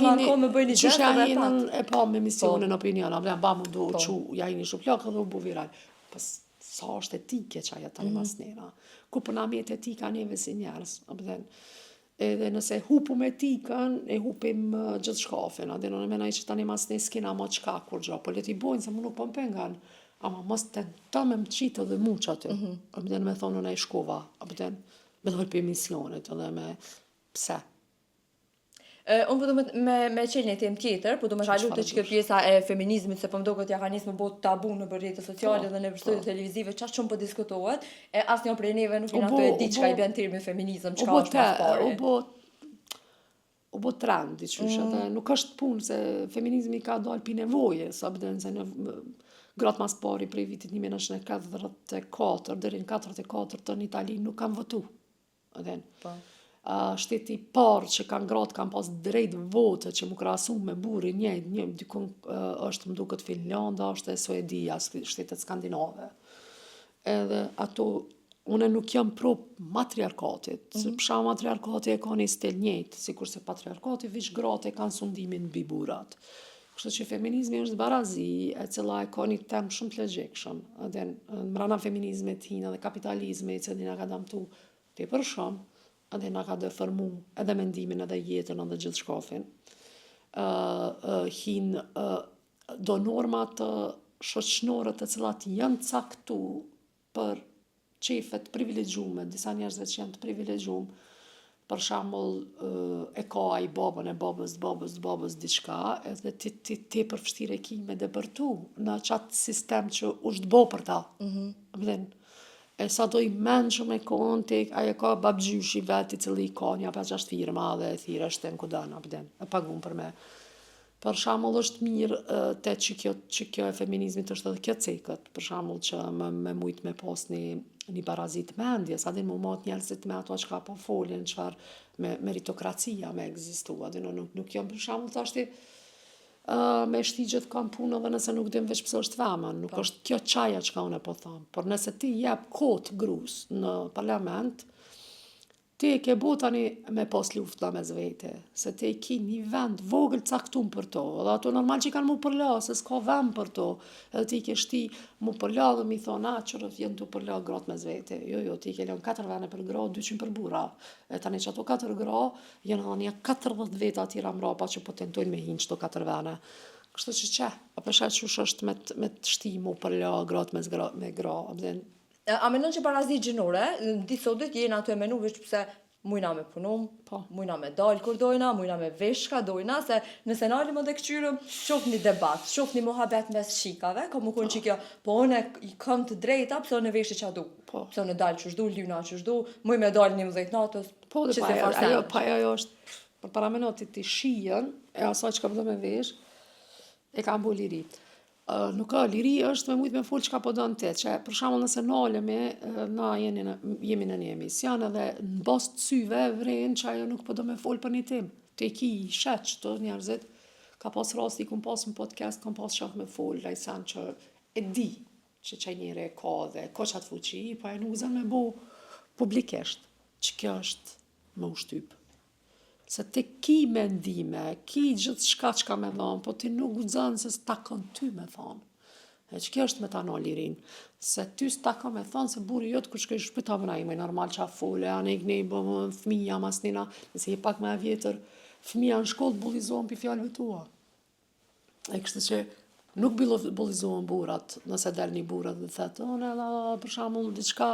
hinën e pa me emisionin opinion, a vlen ba më do që ja hini shuplakë dhe u bo viral. Pas sa është etike që aja tani mas nena. Ku përna me të etika neve si njerës, edhe nëse hupum etikën, e hupim gjithë shkafin, edhe në menaj që tani mas ne s'kena ma qka kur gjo, po leti bojnë se mu nuk po m'pengan, ama mos të ta me më qitë edhe mu që aty, edhe me thonë në e shkova, edhe me dojnë për emisionit, edhe me pse. Unë përdo me qenë një temë tjetër, përdo me shalu të që kjo pjesa e feminizmit, se për mdo këtë ja ka njësë më botë tabu në bërrejtë sociale dhe në vërstujtë televizive, qash shumë për diskutohet, e asë një prej neve nuk jena të e di që ka i bën tërë me feminizm, që ka është mas pare. U bo trend, edhe nuk është punë se feminizmi ka dalë pi nevoje, sa bëden se në gratë mas pari prej vitit 1944 deri në 44 të në Itali nuk kam votu. Shteti parë që kanë gratë kanë pas drejt vote që mu krahasu me burri një dykun është më duket Finlanda, është e Suedia, shtetet skandinave. Edhe ato, une nuk jam pro matriarkatit, se pësha matriarkati e ka një stil njëjtë, sikur se patriarkati vish gratë e kanë sundimin mbi burrat. Kështu që feminizmi është barazi, e cila e ka një temë shumë të logjikshëm. Edhe mrana feminizmit hinë edhe kapitalizmi, i cili na ka damtu tepër shumë, edhe na ka deformu edhe mendimin edhe jetën edhe gjithë shkafin. Hinë do normat shoqënore të cilat janë caktu për qefet privilegjume, disa njerëzve që janë të privilegjume, për shembull e ka ai babën e babës diçka, edhe ti për vështirë e ki me depërtu në qatë sistem që është bo për ta. E sa do i menshëm e konti, aje ka babgjyshi veti cili i ka një 5-6 firma dhe thire është në kudan, e pagun për me. Për shembull është mirë te që kjo e feminizmit është edhe kjo cekët, për shembull që me mujt me pas një barazit mendje, sa din mu mat njerëzit me ato që ka po foljen, qëfar meritokracia me egzistua, dhe nuk jam për shembull të ashti me shti gjithë kam punë edhe nëse nuk dim veç pëse është femën, nuk është kjo qaja që ka unë e po thamë. Por nëse ti jep kot grus në parlament, ti e ke bo tani me pas luftla me zvete, se ti e ki një vend vogël caktum për to, edhe ato normal që i kanë mu përla, se s'ka vend për to, edhe ti ke shti mu përla dhe mi thona, qërët jenë të përla gratë me zvete, jo, ti ke lënë 4 vene për gra, 200 për bura, e tani që ato 4 gra, jenë edhe një 40 veta tira mrapa që po tentojnë me hinë qëto 4 vene. Kështë që a pesha që është me të shti mu përla gratë me gra, A menon që parazi gjinore, disodit jena të e menu veç pëse mujna me punum, mujna me dalë kur dojna, mujna me veshka dojna, se nëse nalim edhe këqyrëm, qof një debat, qof një muhabet mes shikave, ka mu konë që kjo, po one i kam të drejta, pëse one veshë që adu, pëse one dalë që shdu, ljuna që shdu, muj me dalë 11 natës, që se farsen. Ajo është, për paramenatit të shijen, e asaj që ka përdo me vesh, e ka mbu liri. Nuk ka liri është me mujtë me folë që ka po dënë të, që për shembull nëse nalemi, na jemi në një emision edhe në bastë të syve vrenë që ajo nuk po do me folë për një tim. Të ki shetë që të njerëzit, ka pas rasti, kom pas në podcast, kom pas shaf me folë, lajsan që e di që qaj njëre ka dhe ka qatë fuqi, pa e nuk zën me bo publikisht, që kjo është më ushtypë. Se ti ki mendime, ki gjithë shka që ka me thonë, po ti nuk zënë se s'takon ty me thonë. E që kjo është me ta në lirin. Se ty s'takon me thonë, se buri jotë kër shkoj shpita mëna ime, normal që a fole, anë i gnej, bo fëmija mas nina, nëse je pak me vjetër, fëmija në shkollë bulizohen për fjallëve tua. E kështë që nuk bulizohen burat, nëse del një burat dhe thetë, për shembull diçka,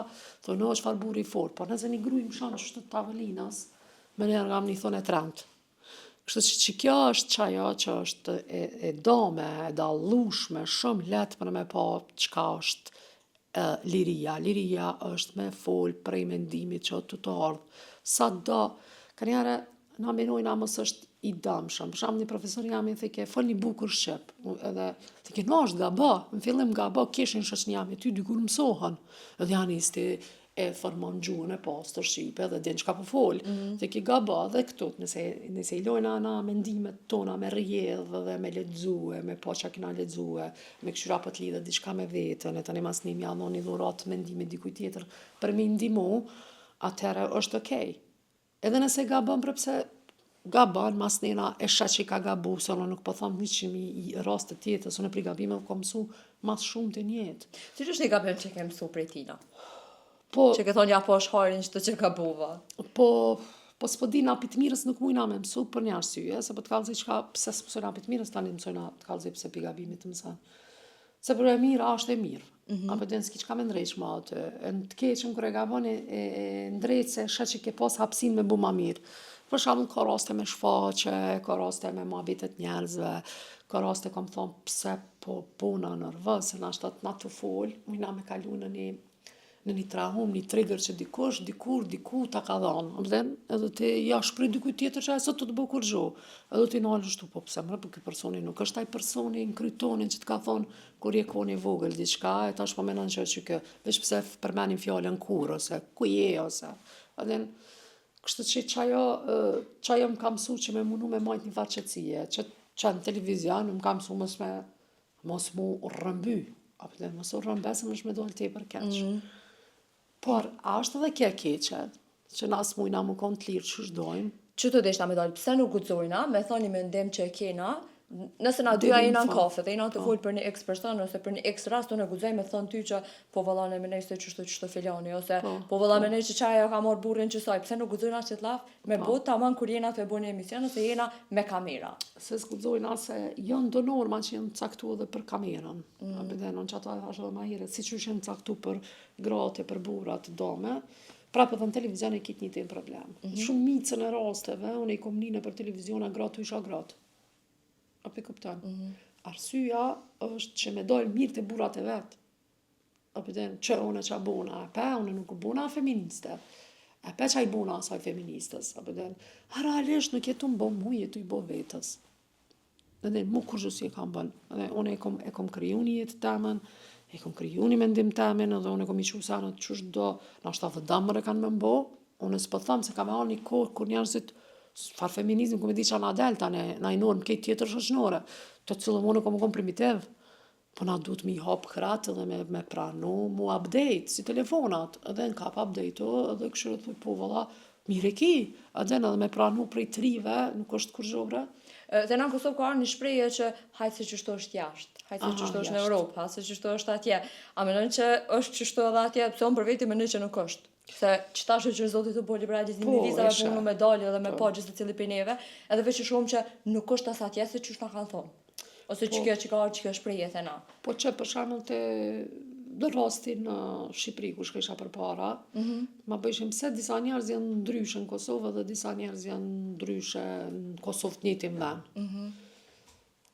thonë, çfarë buri fort, por nëse një gruj më shanë që të tavelinas, me njerë nga më një thonë e trend. Kështë që kjo është qaja që është e dome, e dallushme, shumë letë për me pa qka është liria. Liria është me folë prej mendimit që të ardhë. Sa do, ka njerë, na menojnë a mos është i dëmshëm. Për shembull, një profesor jam i theke, folni bukur shqip. Edhe theke, no, është gaba, në fillim gaba, kishin shoqënia me ty dikur mësohen. Edhe janë isti e formon gjuhën e pastër shqipe dhe din çka po fol. Theke gaba dhe këtu, nëse i lojna na mendimet tona me rrjedh dhe me lexue, me pa çka kena lexue, me këshyra po të lidhet diçka me veten, e tani mas një mja dhoni dhurat mendimit dikujt tjetër për me ndihmu, atëherë është okej. Edhe nëse gabon përpse gabon, mas nena e shaq që i ka gabu, se unë nuk po thom 100.000 raste tjetër, unë për gabime kom mësu mas shumë të njetë. Si është një gabim që ke mësu prej tina? Po, Që ke thonë ja po është harin çdo që gabuva. po s'po di na pit mirës nuk mujna me mësu për një arsye, se po të kallëzoj çka pse s'mësoj na pit mirës, tani mësoj na të kallëzoj pse pi gabimit të mëson. Se për e mirë është e mirë. Apo den s'ki çka me ndrejsh ma atë. E në të keqen kur e gabon e ndrejt se shaq që ke pas hapsin me bu ma mirë. Për shembull ka raste me shfaqe, ka raste me mohabetet njerëzve, ka raste kam thonë pse po puna nervoz, se nashta na të fol, mujna me kalu në një trahum, një trigger që diku ta ka dhanë, edhe ti ja shprej dikujt tjetër që sot të bëj kur gjo. Edhe ti nalë shtu, po pse më, po ky personi nuk është ai personi në krytonin që të ka thonë kur je koni vogël diçka, e tash po mendon që kë, veç pse përmenin fjalën kur ose ku je ose. Edhe kështu që çajo më ka mësu që me munu me majt një farë qetësie, që në televizion më ka mësu mos mu rrëmby, apo mos u rrëmbes më është me dal tepër keq. Por, a është edhe kje keqe, që na s'mujna mu kon të lirë që shdojmë. Që të deshna me dalë, pse nuk guxojna, me thoni mendim që e kena, nëse na dyja jena në kafe dhe jena të folë për një x person ose për një x rast, unë e guxoj me thonë ty që po valla ne menej se çështë filani ose po valla menej që çaja ka marr burrin që saj, pse nuk guxojna që të laf me bot tamam kur jena të bëni emision ose jena me kamera. Se s'guxojna se janë do norma që janë caktuar edhe për kamerën. Apo dhe non çata ashtu më herë, siç janë caktuar për gratë, për burrat, dome. Prapë dhe në televizion e kitë një të problem. Shumë micën e rasteve, unë i kom një për televiziona gratë isha gratë. Apo e kupton? Arsyeja është që me dalë mirë të burrat e vet. Apo den që unë ç'a bona, unë nuk bona feministe. E pa ç'a i bona asaj feministës, apo den. Realisht nuk jetu më bë mu, jetu i bë vetës. Dhe mu kur gjësi e kam bën. Dhe unë e kom kriju një jetë temën, e kom kriju një mendim temën, edhe unë e kom i qu sanët qështë do, nashta dhe damër e kanë me mbo, unë s'po thëmë se ka me një kohë kur njerëzit far feminizm, ku me di që na delta, na i normë këtë tjetër shoqënore, të cilëm unë kom primitiv, po na duhet mi hap kratë dhe me pranu, mu update, si telefonat, edhe në kap update-o, edhe këshirë të po valla, mire ki, edhe me pranu prej trive, nuk është kur gjobre. Dhe në Kosovë ka një shprehje që hajtë se qështu është jashtë, hajtë se qështu është në Europë, hajtë se qështu është atje. A menën që është qështu edhe atje, pëse unë për veti menën që nuk është. Se qëta që zotit të bo liberalizim një vizave për unë me dalje dhe me pa gjithë të cili për neve, edhe veç shumë që nuk është as atje se qështë na kanë thonë. Ose që kjo shprehje the na. Po që për shembull të do rastin në Shqipëri ku shkesha përpara, ma bëjshim se disa njerëz janë ndryshe në Kosovë dhe disa njerëz janë ndryshe në Kosovë të njëjtin vend.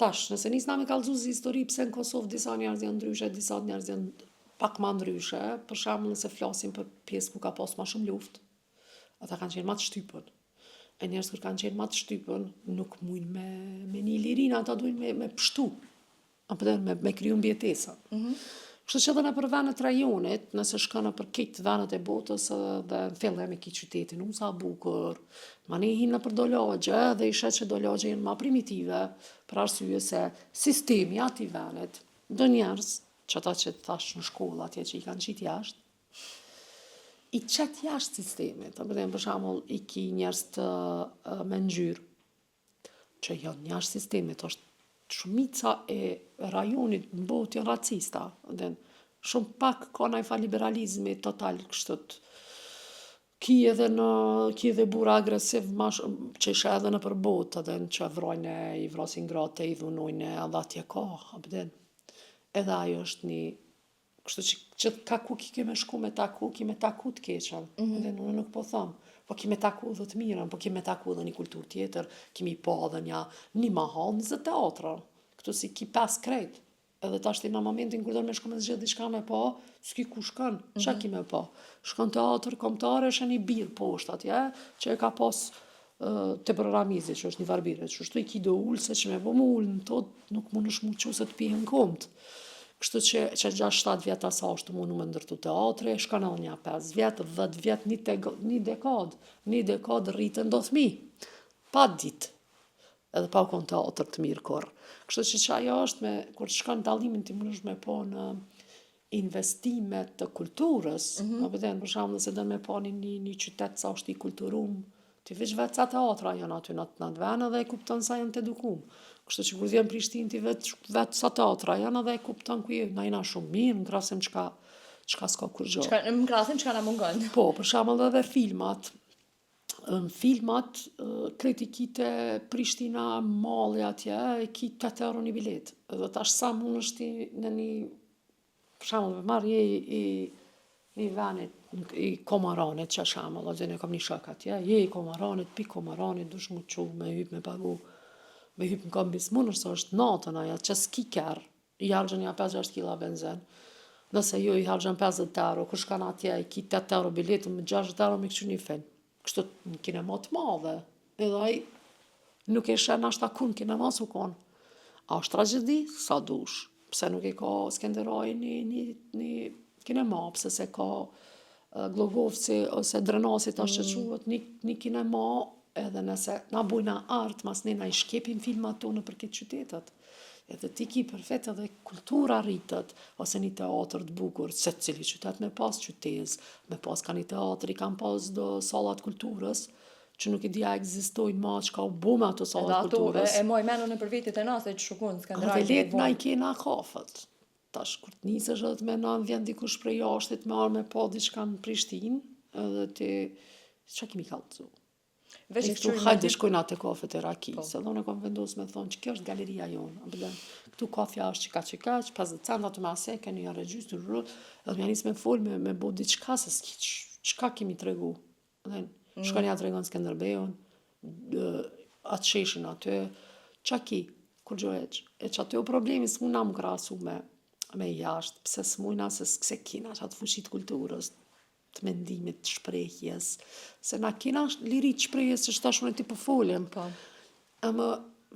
Tash, nëse nisna me kallëzu histori pse në Kosovë disa njerëz janë ndryshe, disa njerëz janë pak më ndryshe, për shembull nëse flasim për pjesë ku ka pas më shumë luftë, ata kanë qenë më të shtypën. E njerëz kur kanë qenë më të shtypën, nuk mujnë me një lirinë, ata duhen me pështu, apo me kriju mbjetesa. Kështu që edhe në për vendet rajonit, nëse shkon në për këtë vendet e botës dhe në fillim e ki qytetin, sa bukur, ma ne hinë në për do lagje dhe i shet që do lagje jenë ma primitive, për arsye se sistemi ati vendet, do njerës, që ata që thash në shkolla atje që i kanë qitë jashtë, i qëtë jashtë sistemit, për shembull i ki njerës të me ngjyrë, që janë jashtë sistemit, është shumica e rajonit në botë janë racista. Shumë pak ka najfa liberalizmi total kështët. Ki edhe bura agresiv që ishe edhe në për botë, që vrojnë, i vrasin gratë, i dhunojnë, edhe atje ka. Edhe ajo është një kështu që ka ku ki me shku me taku, ki me taku të keqen. Unë nuk po thëmë. Po kime taku dhe të mirën, po kime taku dhe një kultur tjetër, kimi pa dhe një mahal, 20 teatra. Këtu si ki 5 krejt. Edhe ta shti në momentin kur do me shku me zgjedh diçka me pa, s'ki ku shkon, qa ki me pa? Shkon teatr, kombëtare, është një birë poshtë atje, që e ka pas të programizit, që është një varbire, që është i ki do ullë, se që me po më ullë në tot, nuk mund është mu që se të pihen komt. Kështu që 6-7 vjetë asa është mundu me ndërtu teatre, shkanal një 5 vjetë, 10 vjetë, një dekad rritën do thmi, pa ditë, edhe pa u konë teatr të mirë korë. Kështu që ajo është me, kur të shkanë dalimin të mund është me po në investimet të kulturës, për shembull nëse do me po një qytet sa është i kulturum, ti veç vetë sa teatra janë aty në atë vend edhe e kupton sa janë të edukum. Kështu që kur vjen Prishtinë ti vetë sa teatra janë edhe e kupton ku na jena shumë mirë, në krahasim çka s'ka kur gjë. Në krahasim çka na mungon. Po, për shembull edhe filmat. Filmat, kritikite Prishtina malli atje, e ki 8 euro një bilet. Edhe tash sa mund është në një, për shembull, marrë i venit, i Komaranit që shembull, ose ne kam një shok atje, je i Komaranit, pi Komaranit, dush mu qu me hyp me pagu, me hyp në kombis mund është është natën aja, që s'ki kërë, i hargjën ja 5-6 kila benzin, nëse ju i hargjën 50 euro, kush kanë atje, i ki 8 euro biletën, me 60 euro me këqy një film. Kështu në kinema të madhe, edhe ai nuk e shen ashta kun kinema su kon. A është tragedi? Sa dush. Pse nuk e ka Skenderaj një kinema, pse se ka Glogovci ose Drenasi tash që quhet një kinema, edhe nëse na bujna art, mas ne na i shkepim filmat tonë për këtë qytetet. Edhe ti ki perfekt edhe kultura rritet, ose një teatr të bukur, se cili qytet me pas qytez, me pas ka një teatr, i kam pas do sallat kulturës, që nuk i dia ekzistojnë ma që ka u bu me ato sallat kulturës. E moj menu në përvitit e nase që shukun, Skenderaj. Dhe let na i kena kafët. Tash, kur të nisesh edhe të menon vjen dikush prej jashtit me arë me pa diçka në Prishtinë, edhe ti, qa kemi kallëzu? E këtu hajde shkojnë atë kafet e rakis, edhe unë e kom vendosur me thonë që kjo është galeria jonë. Këtu kafja është qika, 50 centa të mase, keni ja regjys të rrët, edhe me janis me folë me bo diçka, se qka kemi të regu. Shkon ja të regon Skenderbeun, atë sheshin aty, qa ki, kur gjoheq. E që aty o problemi s'muna më krasu me jashtë, pse s'mujna se kina që atë fushit kulturës, të mendimit, të shprehjes, se na kina liri të shprehjes që shta shumë e ti po folim. Ama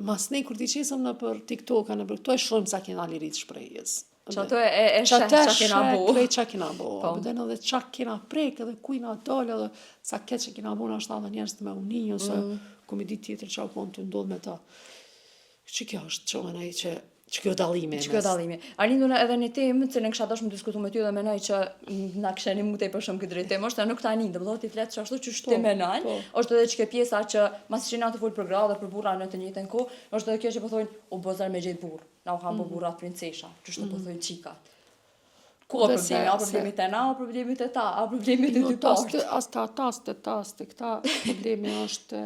mas ne kur ti qesëm në për TikTok, në për këto e shumë sa kina liri të shprehjes. Që ato e sheh qa kina bo. Qa kina bo. Bëden edhe qa kina prek, edhe kujna dole, edhe sa keq që kina bo në ashtë edhe njerës të me uni, ose komedi tjetër që a konë të ndodh me ta. Që kjo është që menaj që kjo dalimi. Që kjo dalimi. Arlindu edhe një temë, që në kësha dosh me diskutu me ty dhe menaj që na kësheni mutej për shumë këtë drejtim, është e nuk ta një, dhe bëllot i fletë që ashtu që shtë menaj, është edhe që ke pjesa që mas që nga të full për gra dhe për burra në të njëjtën kohë, është edhe kjo që pëthojnë, u bëzar me gjithë burë, na u kam për burrat princesha, që shtë pëthojnë qikat. Ku o problemi? A problemit e na, a problemit e ta, a problemit e dy partë? Taste, këta problemi është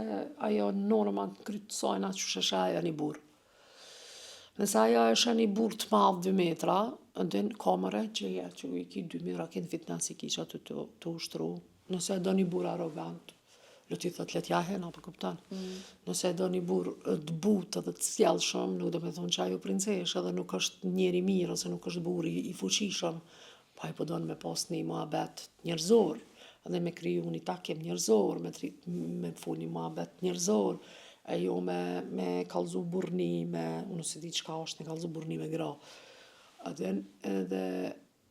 ajo norma krytësojna që shesha ajo një burë. Nëse ajo është një burë të madhë 2 metra, ndën kamere që i ki 2 metra, kënë fitness i ki që aty të ushtru. Nëse do një burë arrogant, le ti thot let jahen, apo kuptan. Nëse do një burë të butë dhe të sjellshëm, nuk do me thonë që ajo princeshë edhe nuk është njeri mirë, ose nuk është burë i fuqishëm, pa i pëdon me pas një muhabet njerëzor, edhe me kriju një takim njerëzor, me fol një muhabet njerëzor, e jo me kallzu burni, unë se di qka është me kallzu burni me gra. Edhe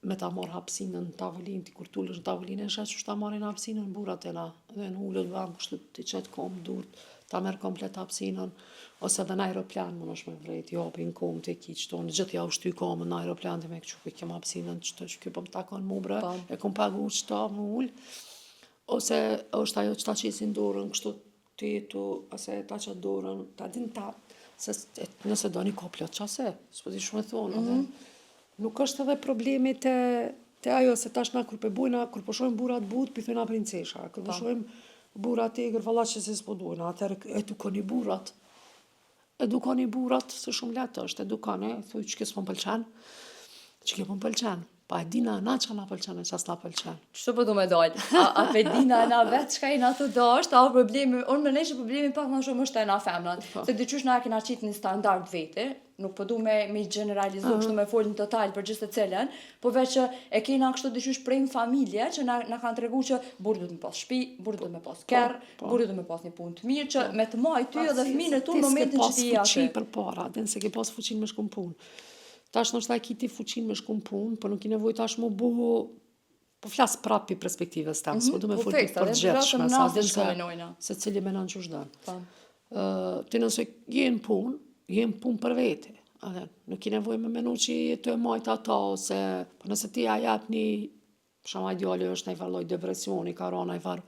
me ta marrë hapsinën në tavolinë, ti kur t'ullësh në tavolinë, e shetë që ta marrin hapsinën në burat e na. Edhe në ullët vëmë, kështu ti qëtë kom durët, ta merë komplet hapsinën, ose edhe në aeroplan më nësh me vrejt, japin kom të ki qëto, në gjithë ja u shty komën në aeroplan të me këqu, për kem hapsinën, qëto që kjo për më takon mu bre, e kom pagu qëta më ullë, ose është ajo që ta qesin dorën, kështu ti tu, ase ta që dorën, ta din ta, se nëse do një koplot qase, s'po di shumë e thonë, nuk është edhe problemi të ajo, se tash na kur përbujna, kur përshojmë burat but, pëthojna princesha, kur përshojmë burat e gërë që se s'po dojna, atër edukoni burat, se shumë letë është, edukoni, thuj që kësë më pëlqen, që kjo më pëlqen. Pa e dina na që na pëlqen e që s'na pëlqen. Qështu po du me dojnë? A pe dina na vetë qka i na të dasht, a problemi, unë me nejshë problemi pak ma shumë është e na femnat. Se dy qysh na kena qitë një standard vete, nuk po du me generalizu kështu me folë në total për gjithë të cilën, po veç që e kena kështu dyshysh prej në familje që na kanë tregu që burri duhet me pas shtëpi, burri duhet me pas kerr, burri duhet me pas një punë të mirë që me të marrë ty edhe fëmijën e tu në momentin që ti je aty. Ti s'ke pas fuqi përpara, den se ke pas fuqinë me shku në punë. Tash ndoshta ki ti fuqinë me shku në punë, po nuk i nevojë tash më bu. Po flas prapë pi perspektivës tëm, s'po du me folë për përgjithshme, se cili menon që ç'don. Ti nëse je në punë për vete. Nuk i nevojë me menu që të e majt ata, ose po nëse ti ja jap një, për shembull ideali është ndaj lloj depresioni, ka ra ndaj farë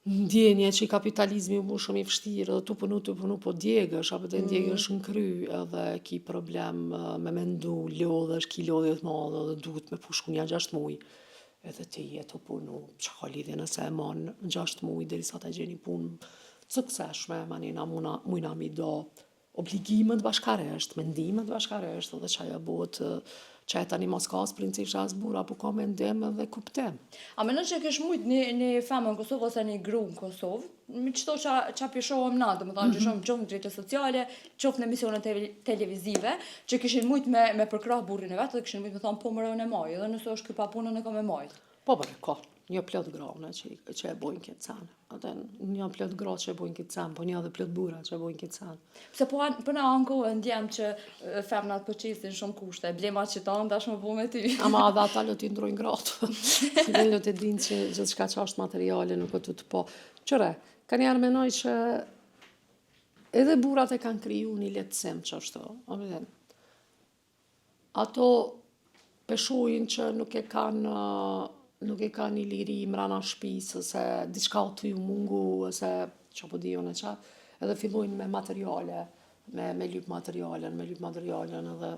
ndjenje që i kapitalizmi u bu shumë i vështirë, dhe tu punu, po djegësh, apo të djegësh në kry, edhe ki problem me mendu, lodhesh, ki lodhje të madhe, dhe duhet me pushku një 6 muj. Edhe ti jetu punu, që ka lidhje nëse e man 6 muj, derisa ta gjeni punë të sukseshme, manina mujna mi do obligimet bashkaresht, mendimet bashkaresht, dhe që ajo bëhet që e tani mos ka as princesha as burra, po ka mendim edhe kuptim. A menon që kesh mujt një femë në Kosovë ose një gru në Kosovë, me qëto që pishohem na, dhe më thonë që shumë qoftë në rrjete sociale, qoftë në emisione televizive, që kishin mujt me përkrah burrin e vetë, dhe kishin mujt me thonë po më rënë e maj, edhe nëse është ky pa punën e ka me majt. Po bërë, ka. Një plot grane që e bojnë këtë sen. Atë një plot gra që e bojnë këtë sen, po një edhe plot bura që e bojnë këtë sen. Se po në anko e ndjem që femnat po qesin shumë kushte, blemat që tanë dash më bu me ty. Ama edhe ata lo t'i ndrojnë gratë. Dhe lo t'i dinë që gjithë shka që është materiale nuk e të po. Qëre, ka njerë menoj që edhe burat e kanë kriju një letësim që është to. Ato peshojnë që nuk e ka një liri mrana shpisë, ose diçka të ju mungu, ose që po dijon e qa, edhe fillojnë me materiale, me lyp materialen, edhe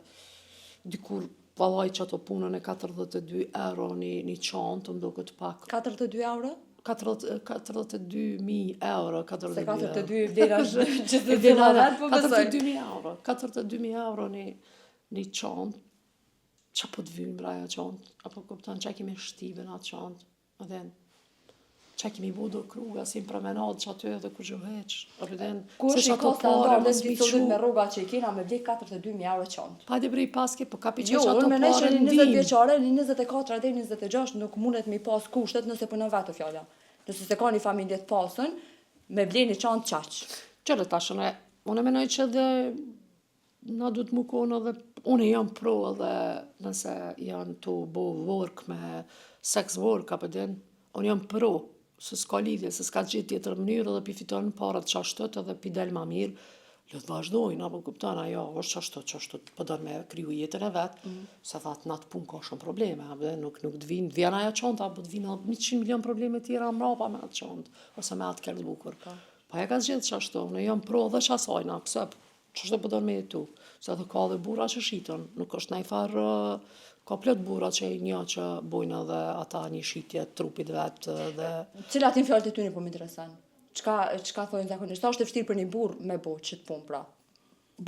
dikur vallaj që ato punën e 42 euro një qantë, ndo këtë pak. 42 euro? 42.000 euro. Se 42 vlera që të të valet, po besoj. 42.000 euro. 42.000 euro një qantë. Qa po të vynë braja qantë, apo kupton qa kemi shtive në atë qantë, edhe qa kemi bu do kruga, si më promenadë që aty edhe kur gjoheq, ku është i kosta ndarë dhe ditullit me rruga që i kena me vlik 42.000 euro qantë. Pa di brej paske, po kapi që ato pare ndim. Jo, unë menoj që një 20 vjeqare, një 24 dhe 26 nuk mundet mi pas kushtet nëse punon vetë fjalla. Nëse se ka një familje të pasën, me vli një qantë qaqë. Qërë tashën unë menoj që edhe na duhet më konë edhe, unë jam pro edhe nëse janë të bo work me sex work, apo din, unë jam pro, se s'ka lidhje, se s'ka gjithë tjetër mënyrë edhe pi fiton parat qashtot edhe pi del ma mirë, le të vazhdojnë, apo kupton, ajo është qashtot, po do me kriju jetën e vetë, se thatë në atë punë ka shumë probleme, apo nuk të vinë, vjen aja qonta, apo të vinë 100 milion probleme tjera mrapa me atë qontë, ose me atë kërë bukur. Pa e ka zgjithë qashtot, unë jam pro dhe qasajna, pëse qështë po do me jetu, se edhe ka dhe bura që shitën, nuk është najfarë, ka plot bura që një që bojnë edhe ata një shitje trupit vetë dhe... Cilat në fjallët e ty një po më interesan? Qka thojnë zakonisht? Ta është e vështirë për një burë me bo që të punë pra?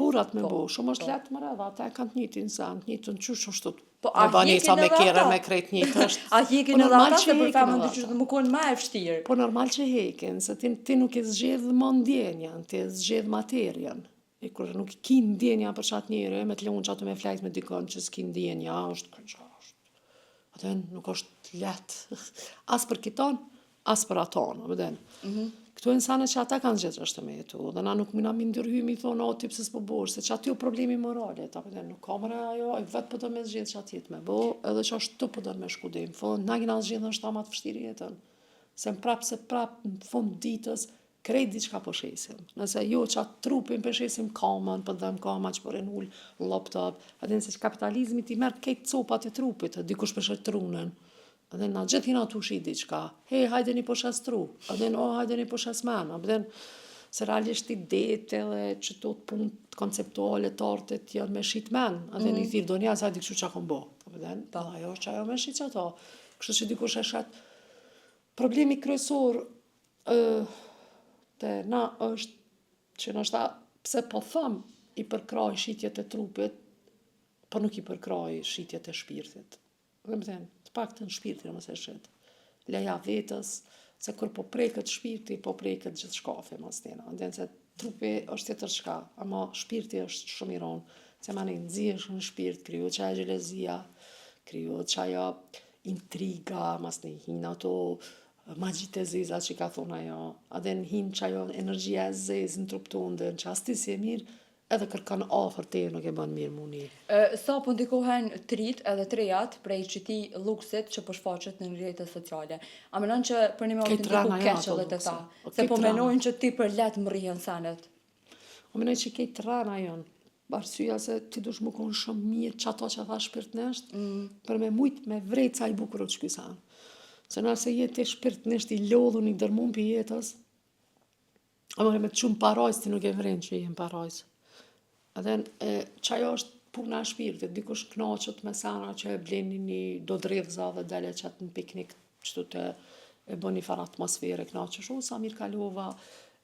Burat me bo, shumë është letë më redha, ata e kanë të njëtin sen, të njëtin qysh është të... Po a hjekin edhe ata? Me krejt njëtë është... A hjekin edhe ata se për femën të qysh të më konë ma e vështirë? Po normal që hekin, se ti nuk e zgjedh më ndjenjan, ti e zgjedh materian. E kur nuk ki ndjenja për qatë njëre, me të leun që ato me flajt me dikon që s'ki ndjenja, është kërqa, atë nuk është letë, as për kiton, as për aton, Këtu e nësane që ata kanë gjithë është me jetu, dhe na nuk mëna mi ndërhymi, thonë, o, tipë se s'po bosh, se që aty o problemi moralit, nuk kamere ajo, e vetë për do me zgjithë që atë jetë me bo, edhe që është të për do me shkudim, fond, na gina zgjithë është ta ma të fështiri jetën, se në fund ditës, krejt diçka po shesim. Nëse jo që atë trupin po shesim kamën, për dhem kama që për enull laptop, edhe nëse që kapitalizmi ti merë kejt copat e trupit, dikush për shet trunën, edhe na gjithë hina tu shi diçka, hajde një po shes tru, edhe hajde një po shes men, edhe se realisht i dete dhe që të punë konceptuale të artet janë me shit men, edhe një thirë do një asaj dikshu që akon bo, edhe ajo është që ajo me shit që ato, kështu që dikush e shet. Problemi kryesor te na është që nështë pse po thëm i përkraj shitjet e trupit, po nuk i përkraj shitjet e shpirtit. Dhe më thënë, të pak të në shpirtin mëse shit. Leja vetës, se kur po preket shpirti, po preket gjithë shkafi mas tjena. Ndjen se trupi është tjetër çka, ama shpirti është shumë i rëndë. Se ma ne nxjesh në shpirt, krijohet çaja xhelozia, krijohet çaja intriga, mas ne hin ato magjit e zeza që ka thonë ajo, edhe në hin çajo energjia e zezë në trup tonë, që as ti si e mirë, edhe kërkan afër te nuk e bën mirë muni. Sa po ndikohen trit edhe trejat prej qyti luksit që po shfaqet në rrjetet sociale. A menon që për një moment ndiku keq edhe të ta? Se po menojnë që ti për let më rrihen senet. O menoj që kejt rana janë. Arsyeja se ti dush më konë shumë mirë që ato që tha shpirtnesht, për me mujt me vrejt sa i bukurot që kysan. Se nëse jetë e shpirtnesht i lodhun i dërmun për jetës, ama me të shumë parajs ti nuk e vrejnë që jem parajs. Edhe qajo është puna e shpirtit, dikush knaqët me sana që e bleni një do dredhza dhe dele qatë në piknik, qëtu të e bën një farë atmosfere knaqësh, sa mirë kalova,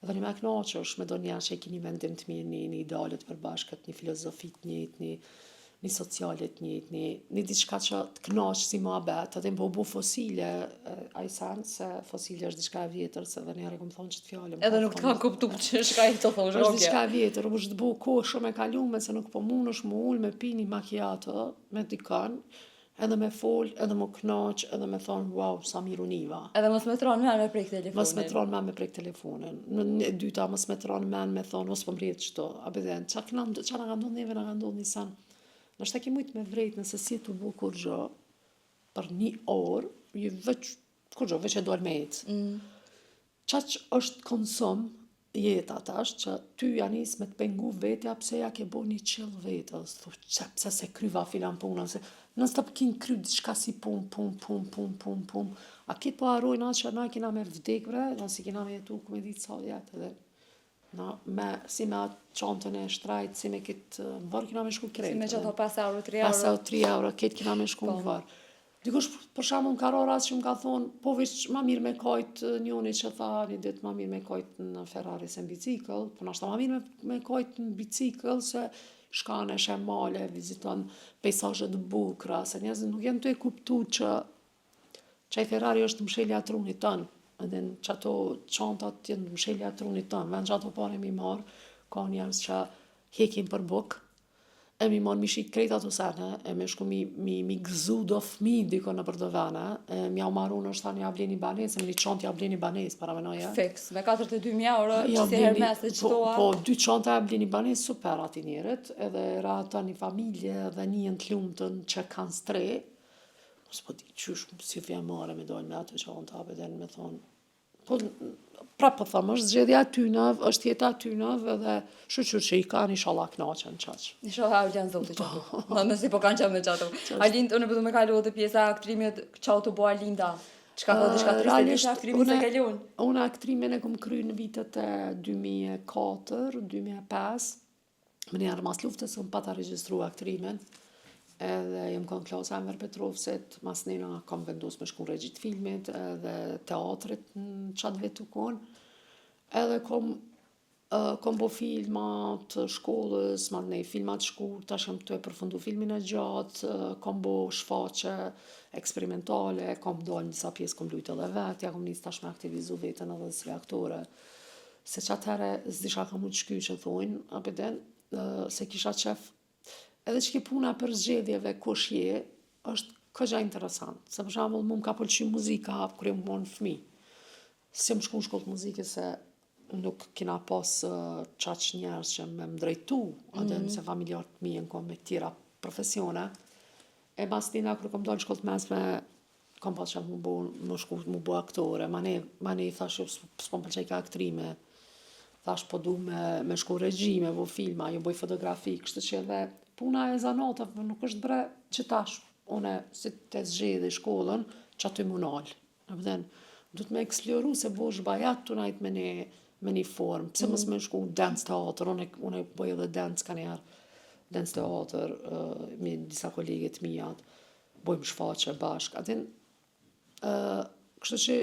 edhe një me knaqësh, me do një që e ki një vendim të mirë, një idealet përbashkët, një filozofit njët, një socialet njët, një diçka që të knaqë si ma bet, edhe më bu fosile, a i sanë se fosile është diçka e vjetër, se edhe njerë e këmë thonë që të fjallëm. Edhe nuk të kanë kuptu që shka i të thonë, është diçka e vjetër, është bu kohë shumë e kalume, se nuk po mund është mu ullë me pi një macchiato, me dikën, edhe me fol, edhe me knaq, edhe me thonë, wow, sa mirë univa. Edhe mos me tronë men me prek telefonin. Mos me tronë men me prek telefonin. Në dyta, mos me tronë men me thonë, mos po mrjet qëto. A bedhen, qa na ka ndodhë neve, na ka ndodhë një sanë. Nështë ta ki mujtë me vrejt nëse si të bu kur gjë, për një orë, veç e dojnë me jetë. Qa që është konsum, jetë atash, që ty janis me të pengu vetja, pse ja ke bo një qëllë vetës, pse se kryva filan punën, se nësë të pëkin kry diçka si pun, a kitë po arrojnë atë që na kina me vdek bre, nësi kina me jetu, ku me ditë sa jetë edhe. Si me atë qantën e shtrajt, si me kitë vërë kina me shku krejt. Si me që ato 5 euro, 3 euro. 5 euro, 3 euro, ketë kina me shku në vërë. Dikush për shamu më ka roras që më ka thonë, po veç ma mirë me kajt njoni që tha, një ditë ma mirë me kajt në Ferrari se në bicikl, po nashta ma mirë me kajt në bicikl se shkane, shemale, viziton pejsazhet bukra, se njerëzit nuk janë të e kuptu që i Ferrari është mshelja trunit tënë, edhe që ato qantat janë mshelja trunit tënë, vend që ato pare mi marë, ka njerëz që hekin për bukë, e mi marë mi shik krejt ato sene, e me shku mi gëzu do fmi diko në për do vene, mi au maru në është ta një ableni banes, e mi një qant i ableni banes, para menoja. Fix, me 42.000 euro, që si hermes e qëtoa. Po, 2 qanta e ableni banes, super ati njerët, edhe rata një familje, edhe një të lumëtën që kanë stre, s'po di qysh si vjen marrë me dojnë me ato qanta, abeden me thonë, po, prapë po thëmë, është zgjedhja tynëv, është jeta tynëv, edhe shuqur që i kanë inshallah knaqen qaq. Inshallah Arlen zoti qatu. Nësi po kanë qatë me qatu. Alind, unë përdu me kalu dhe pjesa aktrimit, qau të bo Alinda. Qka thot diçka triste aktrimit se kalon? Unë aktrimin e kom kry në vitet e 2004, 2005, më njerë mas luftës, unë pata regjistru aktrimin, edhe jem konë klasa Enver Petrovsit, mas nena kam vendus me shku regjit filmit edhe teatrit në qatë vetu konë, edhe kom bo filmat shkollës, ma nej filmat shkurt, tash jam të e përfundu filmin e gjatë, kom bo shfaqe eksperimentale, kom dojnë njësa pjesë kom lujtë edhe vetë, kom njës tash me aktivizu vetën edhe si aktore. Se që atëhere zdisha kam u qky që thojnë, apeten, se kisha qef edhe që ki puna për zgjedhjeve kush je, është këgja interesant. Se për shembull mu më ka pëlqy muzika kur jam qenë fëmijë. Si më shku në shkollë muzike se nuk kina pas qaq njerëz që me më drejtu, edhe se familjarët mi në kom me tjera profesione. E mas tina kër kom dalë në shkollë mesme, kom pas që më shku më bu aktore. Ma ne thash, s'po më pëlqej ka aktrime. Thash po du me shku regjime, vo filma, jo boj fotografi, kështë që edhe puna e zanatave nuk është bre që tash, une si të zgjedhi shkollën, që aty mu nalë. Du të me eksploru se bo shbajat të najt me një formë, pse mos me shku dance teatr, une boj edhe dance ka njerë, dance teatr, me disa koleget mijat, bojmë shfaqe bashk. Kështë që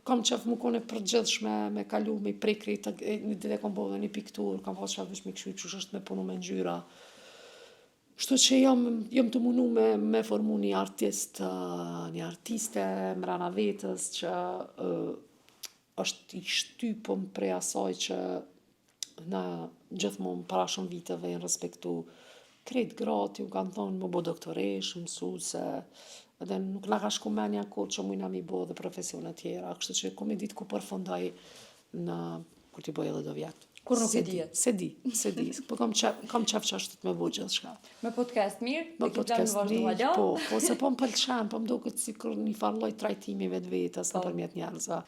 kam qef më kone përgjithshme me kalu, me i prekri, një dite kom bo dhe një piktur, kam pas qef vish me këshu që është me punu me ngjyra. Shtu që jam të munu me formu një artiste mrena vetës që është i shtypëm prej asaj që na gjithmonë para shumë viteve janë respektu krejt gratë, ju kanë thonë më bo doktoresh, mësuese, edhe nuk na ka shku menja kohë që mujna mi bo dhe profesione tjera, kështu që ku me ditë ku përfundoj në kur t'i boj edhe do vjetë. Kur nuk e dihet. Se di, po kam qef që ashtu të me bo gjithë shka. Me podcast mirë, Me e ke plan podcast vazhdu mirë, hala? po se po më pëlqen, po më duket sikur një farë lloj trajtimi vetvetes nëpërmjet njerëzve.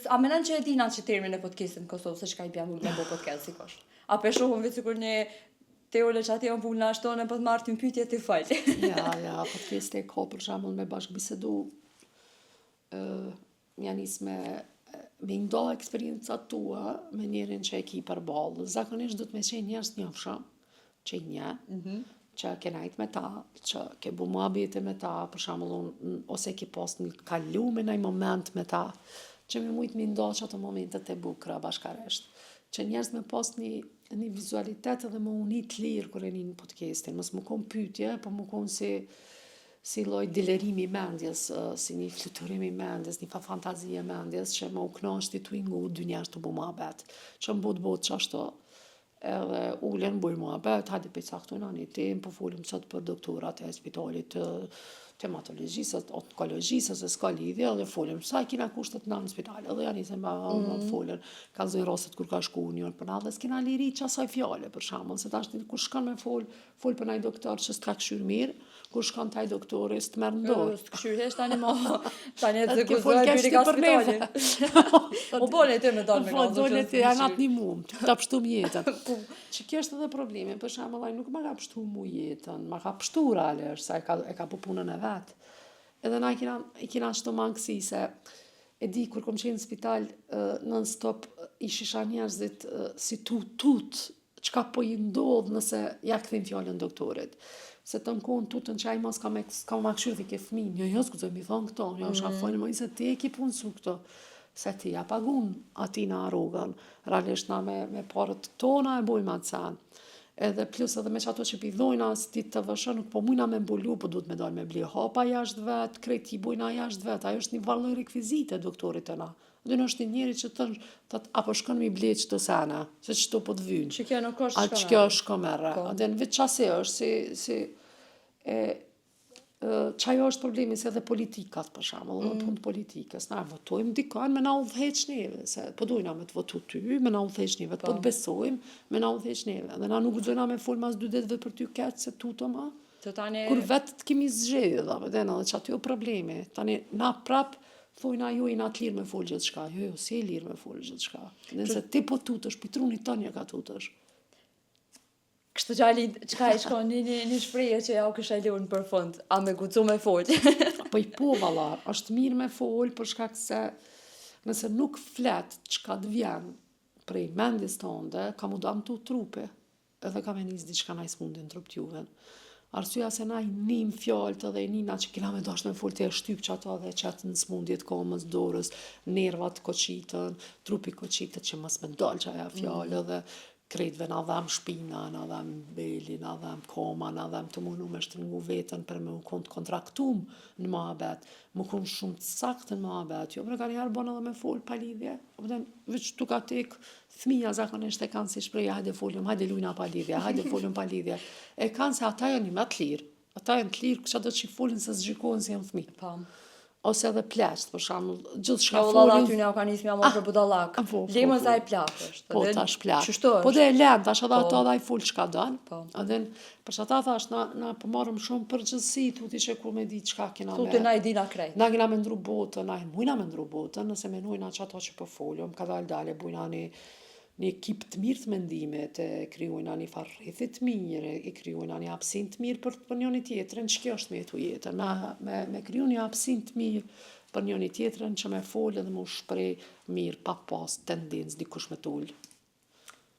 A menon që e dina që termin e podcastit në Kosovë, se çka i bën me bo podcast sikosh? A pe shohun vetë sikur një teole që ati on punë na shtonë po të marr ty pyetje ti fal. Ja, podcasti e ka për shembull me bashkëbisedu ja nis me ndo eksperiencat tua me njerin që e ki përballë. Zakonisht do të me qenë njerëz njofshëm, që i nje, që ke najt me ta, që ke bu muhabete me ta, për shembull ose ke pas një kalu me një moment me ta, që me mujt me ndo që ato momentet e bukra bashkaresht. Që njerëz me pas një vizualitet edhe më unit lirë kër e një podcastin, mos më kon pyetje, po më kon si lloj dilerimi i mendjes, si një fluturimi i mendjes, një fantazi e mendjes që më u knaqti tu ingu dy njerëz të bu muhabet. Që më bot çashtu. Edhe ulen buj muhabet, hajde pe caktojna një temë, po folim sot për doktorat e spitalit të hematologjisë, onkologjisë, se s'ka lidhje, edhe folim sa kina kushtet në spital, edhe janë nisën me folën. Ka zoj rastet kur ka shku njën për na, dhe s'kina liri qasaj fjale, për shembull, se tash kur shkon me fol për një doktor që s'ka këshyr mirë, kur shkon taj doktori s'të merr ndorë. Këshyr tani tani të guzoj biri ka spitali. O bole ti me dal me Po dole ti anat një mum, ta pështum jetën. Që kjo është edhe problemi, për shembull ai nuk ma ka pështu mu jetën, ma ka pështu realisht, sa e ka po punën e vet. Edhe na i kina çdo mangësi se e di kur kom qenë në spital non stop i shisha njerëzit si tut, çka po i ndodh nëse ja kthejm fjalën doktorit. Se të në kohën tutën që ai mos ka ma këshyrë dhe ke fëmin, jo s'gudzoj mi thonë këto, jo shka folë më i se ti e ki punësu këto, se ti ja pagun ati na rogën, realisht na me parët tona e bojmë atë sen. Edhe plus edhe me që ato që pidhojna, si të vëshë, nuk po mujna me mbulu, po duhet me dalë me bli hapa jashtë vetë, krejti bojna jashtë vetë, ajo është një valloj rekvizite doktorit të na. Dhe në është një njeri që të apo shkon mi ble qëto sena, se qëto po të vynë. Që kjo nuk është shkomerë. A që kjo është shkomerë. Dhe në vetë qase është, qajo është problemi se edhe politikat, për shembull, edhe punë politikës. Na votojmë dikon me na udhëheq neve, se po dojna me të votu ty, me na udhëheq neve, po të besojmë, me na udhëheq neve. Dhe na nuk guxojna me fol mas 2 ditëve për ty keq se tuto ma. Kur vetë të kemi zgjedhë, edhe që aty o problemi. Tani na prap thojna ju i na të lirë me fol gjithë shka. Jo, si e lirë me fol gjithë shka. Nëse ti po tutësh, pitruni të një ka tutësh. Kështu gjali, qka e shkon një shpreje që ja u kësha lirën për fund, a me gucu me fol? Po i po, valla, është mirë me fol, për shkak se nëse nuk flet qka të vjen prej mendjes tënde, ka mu dam tu trupi, edhe ka me nis diçka na i smundin trup t'juven. Arsyeja se na i nim fjallët edhe i nina që kina me dash me fol të e shtyp që ato dhe qëtë në smundjet komës, dorës, nervat koqitën, trupi koqitët që mës me dal që aja fjallë edhe krejtve na dham shpina, na dham beli, na dham koma, na dham të munu me shtringu vetën për me u kontraktum në muhabet, më kun shumë të saktë në muhabet, jo për ka njerë bon edhe me fol pa lidhje, veç tu ka tek thmija zakonisht e kanë si shpreja, hajde foljum, hajde lujna pa lidhje, hajde foljum pa lidhje, e kanë se ata janë një më të lirë, ata janë të lirë që do të që folin se zgjikohen se janë fmi. Ose edhe pleqt, për shembull, gjithë shka folin. Valla aty nga ka nisë mja më për budallak. Lemën sa i plak është. Po, tash plak. Qështu është? Po dhe e lem, tash edhe ato dhe i fol çka don. Edhe për që ata thash, na përmarëm shumë përgjithësi, tuti që kur me di çka kena me. Tuti na i dina krejt. Na kena me ndru botën, na mujna me ndru botën, nëse menojna që ato që po folëm, ka dale, bujna një ekip të mirë të mendimet, e kryojna një farrethit të mirë, e kryojna një hapsin të mirë për njëri tjetrin, që kjo është me jetu jetën, me kryu një hapsin të mirë për njëri tjetrin që me folë dhe me u shprej mirë pa pas tendencë dikush me tullë.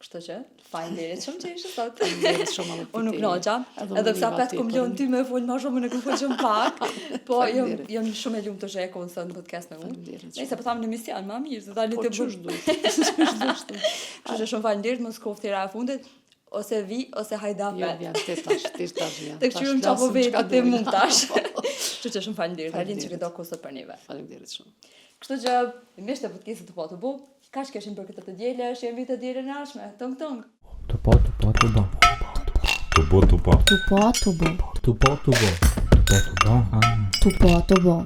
Kështu që, faleminderit shumë që ishe sot. Faleminderit shumë edhe Unë nuk noqa, edhe psa petë kom lënë ty me folë ma shumë, në kom folë shumë pak, po jam shumë e lumë të sheko në sot në podcast me unë. Nëse po thamë në mision, ma mirë, se dalë të bërë. Kështu që shumë faleminderit, mos koftira e fundit, ose vi, ose hajda Jo, vet. vjen, ti tash vjen. Të këshyrum qa po vetë të mund tash. Kështu që shumë faleminderit, Halin që këdo kusët për neve. Faleminderit shumë. Kështu që, mishte podcastit të po të bu, Kaq keshim për këtë të diele, jemi të dielën e ardhshme. Tong tong. Tupo. Tupo. Tupo.